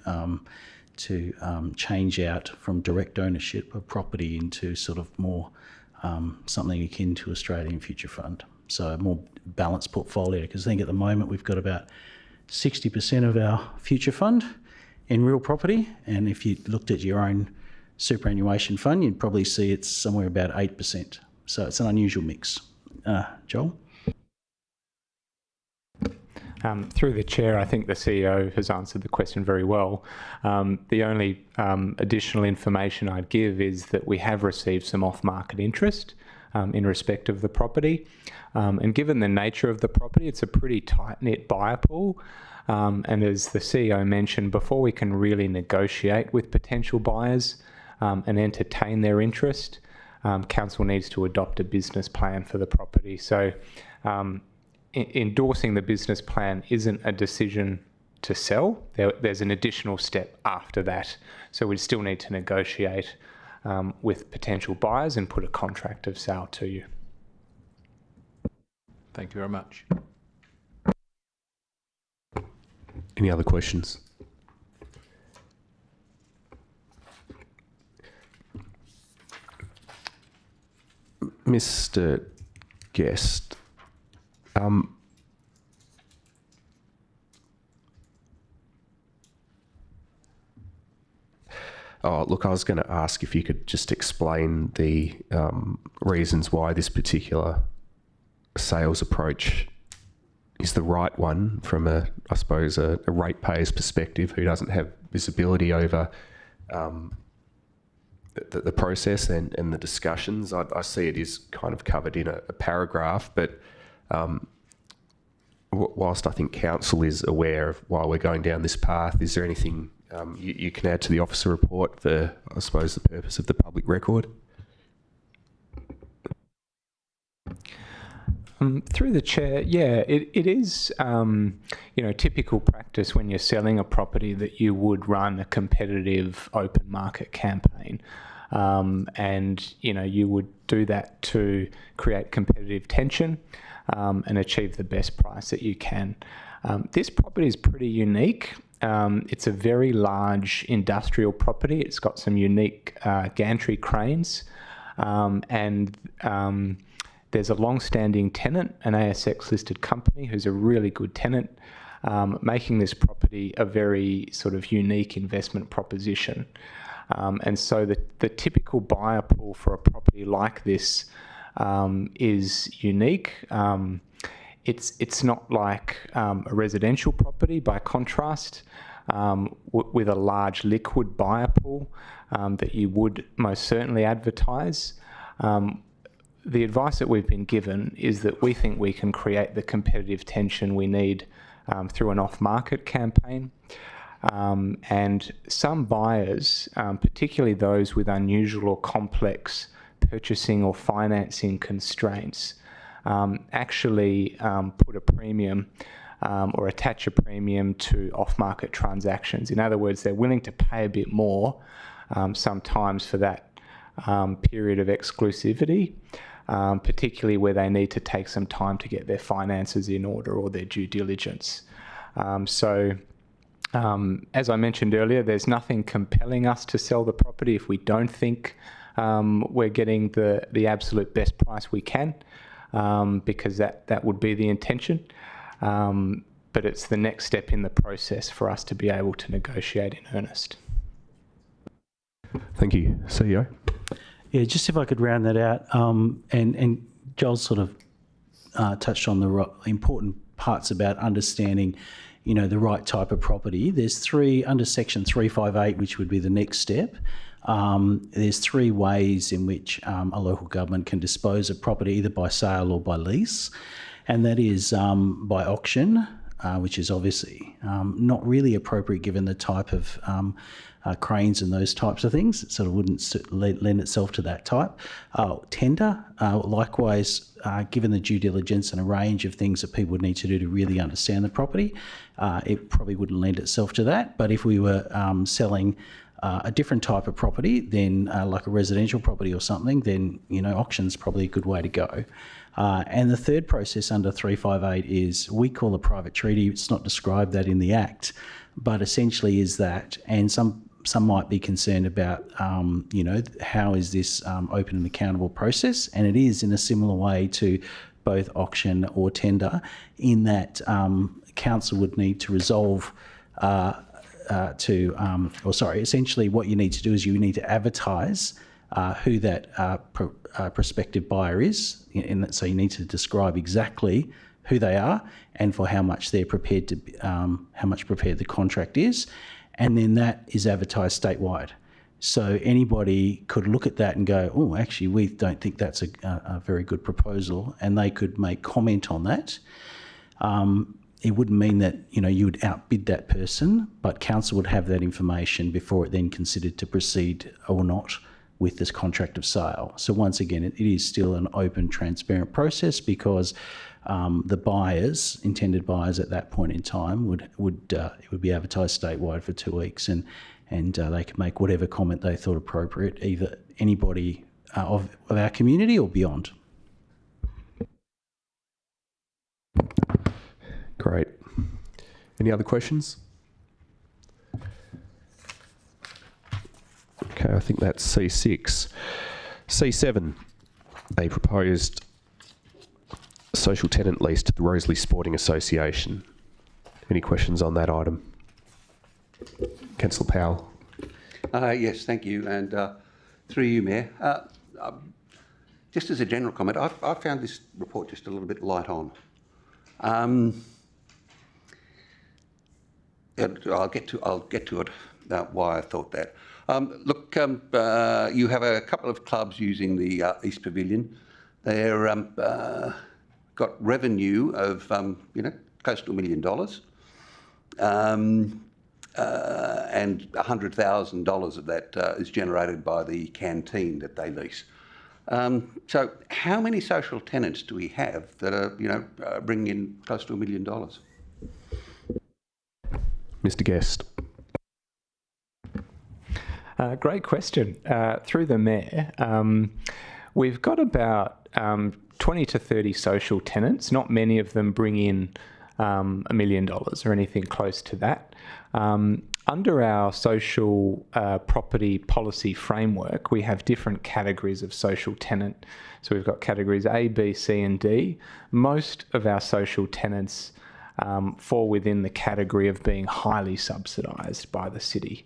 change out from direct ownership of property into sort of more something akin to Australian Future Fund. So a more balanced portfolio, because I think at the moment we've got about 60% of our future fund in real property, and if you looked at your own superannuation fund, you'd probably see it's somewhere about 8%. So it's an unusual mix. Joel? Through the chair, I think the CEO has answered the question very well. The only additional information I'd give is that we have received some off-market interest in respect of the property. And given the nature of the property, it's a pretty tight-knit buyer pool. And as the CEO mentioned, before we can really negotiate with potential buyers and entertain their interest, council needs to adopt a business plan for the property. So endorsing the business plan isn't a decision to sell. There's an additional step after that. So we still need to negotiate with potential buyers and put a contract of sale to you. Thank you very much. Any other questions? Mr. Guest, look, I was going to ask if you could just explain the reasons why this particular sales approach is the right one from a ratepayer's perspective who doesn't have visibility over the process and the discussions. I see it is kind of covered in a paragraph, but whilst I think council is aware of why we're going down this path, is there anything you can add to the officer report for, I suppose, the purpose of the public record? Through the chair, yeah, it is, typical practice when you're selling a property that you would run a competitive open market campaign. And, you would do that to create competitive tension and achieve the best price that you can. This property is pretty unique. It's a very large industrial property. It's got some unique gantry cranes and there's a long-standing tenant, an ASX-listed company who's a really good tenant, making this property a very sort of unique investment proposition. And so the typical buyer pool for a property like this is unique. It's not like a residential property, by contrast, with a large liquid buyer pool that you would most certainly advertise. The advice that we've been given is that we think we can create the competitive tension we need through an off-market campaign. And some buyers, particularly those with unusual or complex purchasing or financing constraints, actually put a premium or attach a premium to off-market transactions. In other words, they're willing to pay a bit more sometimes for that period of exclusivity, particularly where they need to take some time to get their finances in order or their due diligence. As I mentioned earlier, there's nothing compelling us to sell the property if we don't think we're getting the absolute best price we can, because that would be the intention. But it's the next step in the process for us to be able to negotiate in earnest. Thank you. CEO? Yeah, just if I could round that out, and Joel sort of touched on the important parts about understanding, the right type of property. There's under section 358, which would be the next step. There's 3 ways in which a local government can dispose of property, either by sale or by lease. And that is by auction, which is obviously not really appropriate given the type of cranes and those types of things. It sort of wouldn't lend itself to that type. Tender, likewise, given the due diligence and a range of things that people would need to do to really understand the property, it probably wouldn't lend itself to that. But if we were selling a different type of property, then like a residential property or something, then auction's probably a good way to go. And the third process under 358 is we call a private treaty. It's not described that in the Act, but essentially is that, and some might be concerned about, how is this open and accountable process? And it is in a similar way to both auction or tender, in that council would need to resolve essentially what you need to do is you need to advertise who that prospective buyer is. So you need to describe exactly who they are and for how much they're prepared to, how much prepared the contract is, and then that is advertised statewide. So anybody could look at that and go, oh, actually, we don't think that's a very good proposal, and they could make comment on that. It wouldn't mean that, you know, you would outbid that person, but council would have that information before it then considered to proceed or not with this contract of sale. So once again, it is still an open, transparent process, because the buyers, intended buyers at that point in time, it would be advertised statewide for 2 weeks, and they could make whatever comment they thought appropriate, either anybody of our community or beyond. Great. Any other questions? Okay, I think that's C6. C7, a proposed social tenant lease to the Rosalie Sporting Association. Any questions on that item? Councillor Powell. Yes, thank you. And through you, Mayor, just as a general comment, I found this report just a little bit light on. I'll get to it about why I thought that. Look, you have a couple of clubs using the East Pavilion. They're got revenue of close to $1 million, and $100,000 of that is generated by the canteen that they lease. So, how many social tenants do we have that are bringing in close to $1 million? Mr. Guest. Great question. Through the Mayor, we've got about 20 to 30 social tenants. Not many of them bring in $1 million or anything close to that. Under our social property policy framework, we have different categories of social tenant. So we've got categories A, B, C and D. Most of our social tenants fall within the category of being highly subsidised by the city.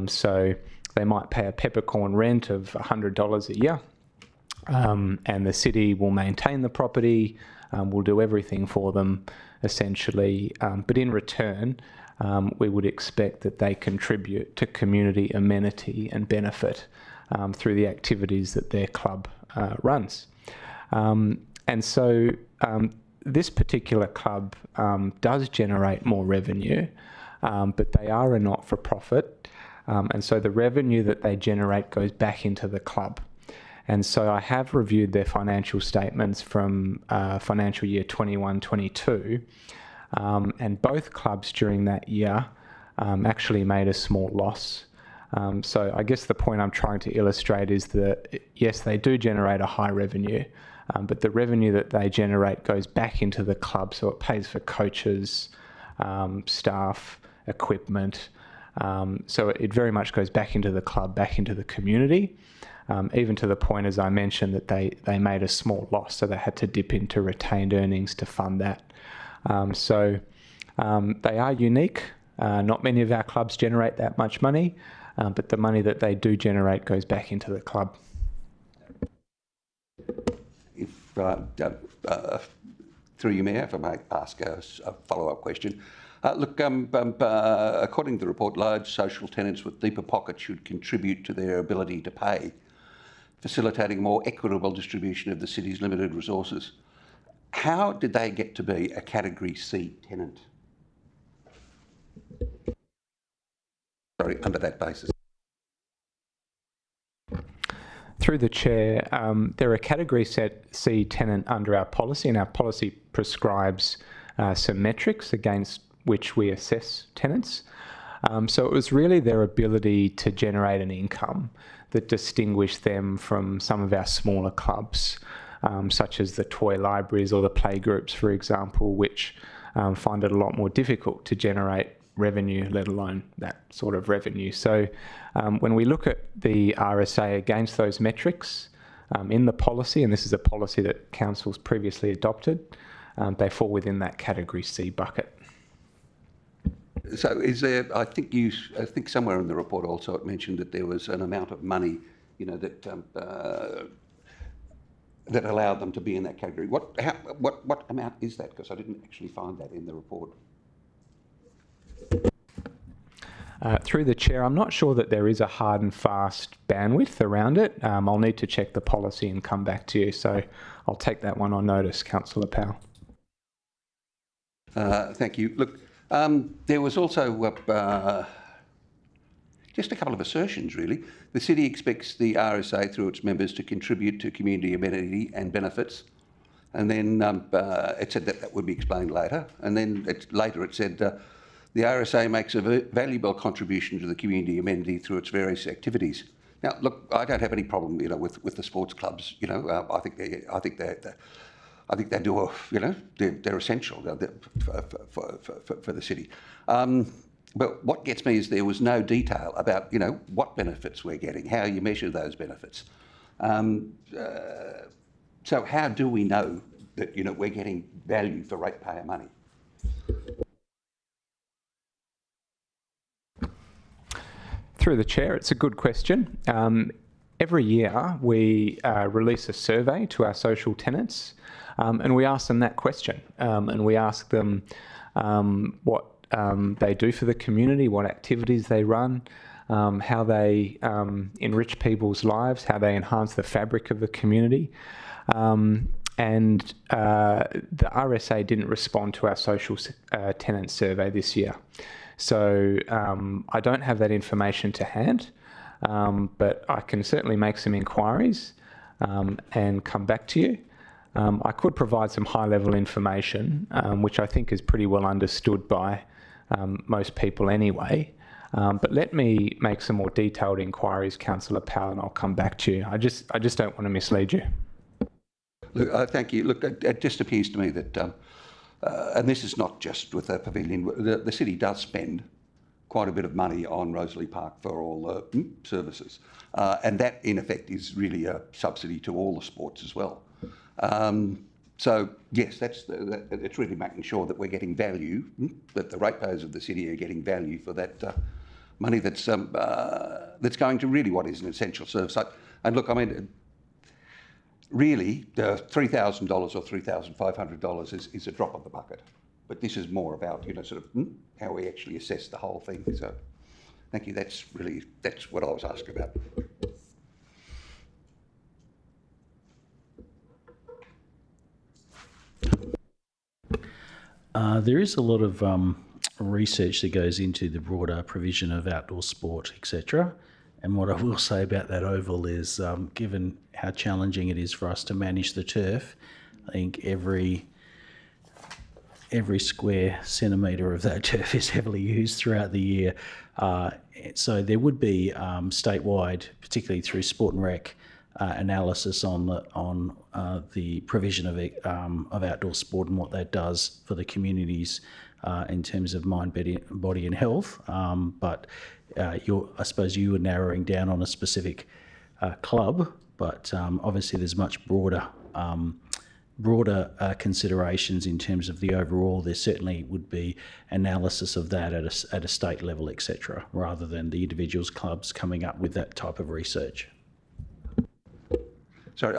So they might pay a peppercorn rent of $100 a year, and the city will maintain the property, will do everything for them, essentially. But in return, we would expect that they contribute to community amenity and benefit through the activities that their club runs. And so this particular club does generate more revenue, but they are a not-for-profit, and so the revenue that they generate goes back into the club. And so I have reviewed their financial statements from financial year 21-22, and both clubs during that year actually made a small loss. So I guess the point I'm trying to illustrate is that, yes, they do generate a high revenue, but the revenue that they generate goes back into the club, so it pays for coaches, staff, equipment. So it very much goes back into the club, back into the community, even to the point, as I mentioned, that they made a small loss, so they had to dip into retained earnings to fund that. So they are unique. Not many of our clubs generate that much money, but the money that they do generate goes back into the club. Through you, Mayor, if I may ask a follow-up question. Look, according to the report, large social tenants with deeper pockets should contribute to their ability to pay, facilitating more equitable distribution of the city's limited resources. How did they get to be a Category C tenant? Sorry, under that basis. Through the Chair, they're a Category C tenant under our policy, and our policy prescribes some metrics against which we assess tenants. So it was really their ability to generate an income that distinguished them from some of our smaller clubs, such as the toy libraries or the playgroups, for example, which find it a lot more difficult to generate revenue, let alone that sort of revenue. So when we look at the RSA against those metrics in the policy, and this is a policy that council's previously adopted, they fall within that Category C bucket. So is there, I think somewhere in the report also it mentioned that there was an amount of money, that that allowed them to be in that category. What amount is that? Because I didn't actually find that in the report. Through the chair, I'm not sure that there is a hard and fast bandwidth around it. I'll need to check the policy and come back to you. So I'll take that one on notice, Councillor Powell. Thank you. Look, there was also just a couple of assertions, really. The city expects the RSA through its members to contribute to community amenity and benefits. And then it said that would be explained later. And then later it said the RSA makes a valuable contribution to the community amenity through its various activities. Now, look, I don't have any problem, with the sports clubs. I think they do. They're essential for the city. But what gets me is there was no detail about, what benefits we're getting, how you measure those benefits. So how do we know that, we're getting value for ratepayer money? Through the chair, it's a good question. Every year we release a survey to our social tenants and we ask them that question. And we ask them what they do for the community, what activities they run, how they enrich people's lives, how they enhance the fabric of the community. And the RSA didn't respond to our social tenant survey this year. So I don't have that information to hand, but I can certainly make some inquiries and come back to you. I could provide some high-level information, which I think is pretty well understood by most people anyway. But let me make some more detailed inquiries, Councillor Powell, and I'll come back to you. I just don't want to mislead you. Look, thank you. Look, it just appears to me that, and this is not just with the pavilion, the city does spend quite a bit of money on Rosalie Park for all the services. And that, in effect, is really a subsidy to all the sports as well. So, yes, it's really making sure that we're getting value, that the ratepayers of the city are getting value for that money that's going to really what is an essential service. And look, I mean, really, $3,000 or $3,500 is a drop of the bucket. But this is more about, how we actually assess the whole thing. So, thank you. That's what I was asking about. There is a lot of research that goes into the broader provision of outdoor sport, etc. And what I will say about that oval is, given how challenging it is for us to manage the turf, I think every square centimetre of that turf is heavily used throughout the year. So there would be statewide, particularly through Sport and Rec, analysis on the provision of outdoor sport and what that does for the communities in terms of mind, body and health. But I suppose you were narrowing down on a specific club, but obviously there's much broader considerations in terms of the overall. There certainly would be analysis of that at a state level, etc., rather than the individuals clubs coming up with that type of research. Sorry,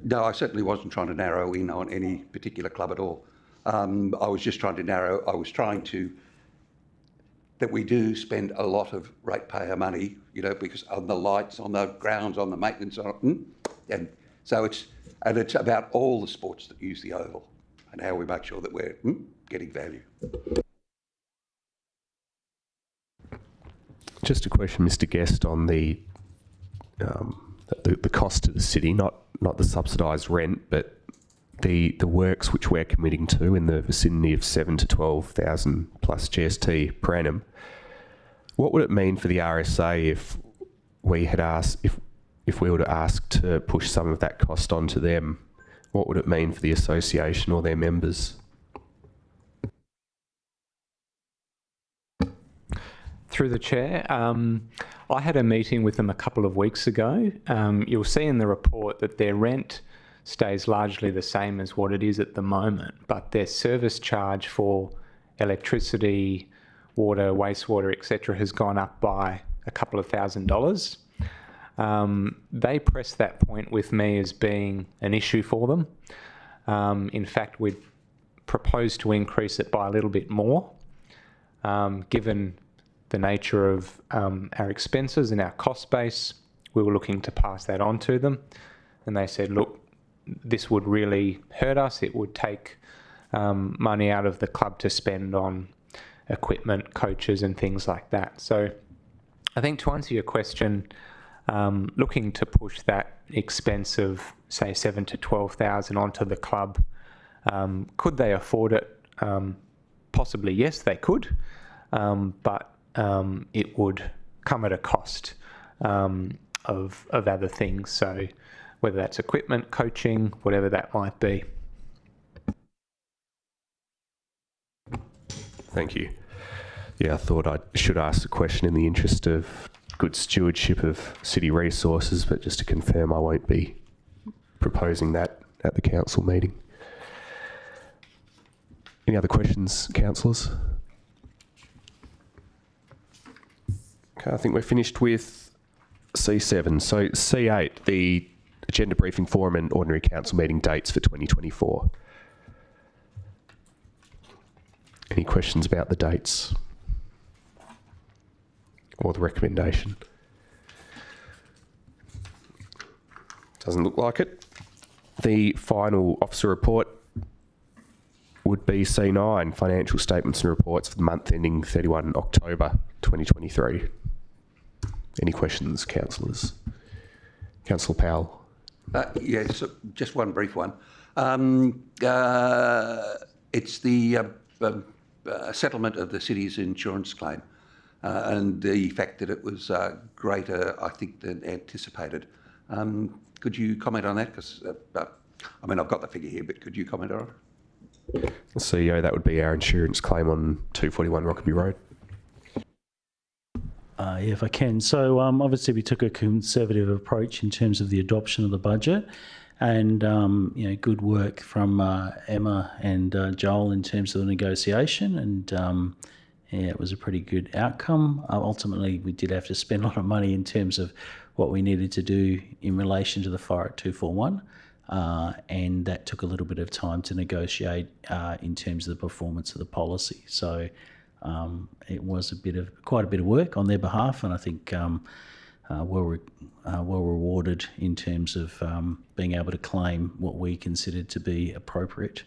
no, I certainly wasn't trying to narrow in on any particular club at all. I was just trying to that we do spend a lot of ratepayer money, because on the lights, on the grounds, on the maintenance, and so it's about all the sports that use the oval and how we make sure that we're getting value. Just a question, Mr. Guest, on the cost to the city, not the subsidised rent, but the works which we're committing to in the vicinity of 7,000 to 12,000 plus GST per annum. What would it mean for the RSA if we had asked, if we were to ask to push some of that cost onto them? What would it mean for the association or their members? Through the chair, I had a meeting with them a couple of weeks ago. You'll see in the report that their rent stays largely the same as what it is at the moment, but their service charge for electricity, water, wastewater, etc. has gone up by a couple of $1,000. They pressed that point with me as being an issue for them. In fact, we'd proposed to increase it by a little bit more, given the nature of our expenses and our cost base. We were looking to pass that on to them, and they said, look, this would really hurt us. It would take money out of the club to spend on equipment, coaches and things like that. So I think to answer your question, looking to push that expense of say 7,000 to 12,000 onto the club, could they afford it? Possibly yes, they could, but it would come at a cost of other things. So whether that's equipment, coaching, whatever that might be. Thank you. Yeah, I thought I should ask the question in the interest of good stewardship of city resources, but just to confirm, I won't be proposing that at the council meeting. Any other questions, councillors? Okay, I think we're finished with C7. So C8, the agenda briefing forum and ordinary council meeting dates for 2024. Any questions about the dates or the recommendation? Doesn't look like it. The final officer report would be C9, financial statements and reports for the month ending 31 October 2023. Any questions, councillors? Councillor Powell. Yes, just one brief one. It's the settlement of the city's insurance claim and the fact that it was greater, I think, than anticipated. Could you comment on that? Because, I mean, I've got the figure here, but could you comment on it? CEO, that would be our insurance claim on 241 Rockaby Road. Yeah, if I can. So obviously we took a conservative approach in terms of the adoption of the budget, and you know, good work from Emma and Joel in terms of the negotiation, and yeah, it was a pretty good outcome. Ultimately, we did have to spend a lot of money in terms of what we needed to do in relation to the fire at 241, and that took a little bit of time to negotiate in terms of the performance of the policy. So it was quite a bit of work on their behalf, and I think well rewarded in terms of being able to claim what we considered to be appropriate.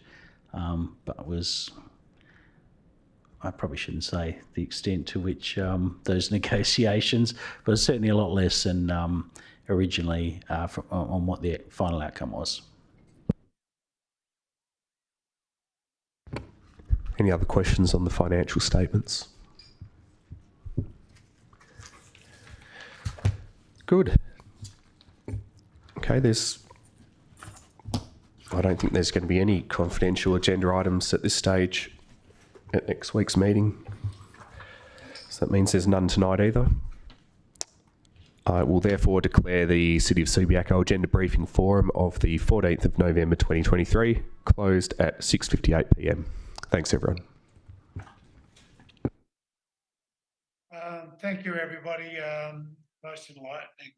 But I probably shouldn't say the extent to which those negotiations, but it's certainly a lot less than originally on what the final outcome was. Any other questions on the financial statements? Good. Okay, I don't think there's going to be any confidential agenda items at this stage at next week's meeting. So that means there's none tonight either. I will therefore declare the City of Subiaco Agenda Briefing Forum of the 14th of November 2023 closed at 6:58 p.m. Thanks, everyone. Thank you, everybody. Most enlightening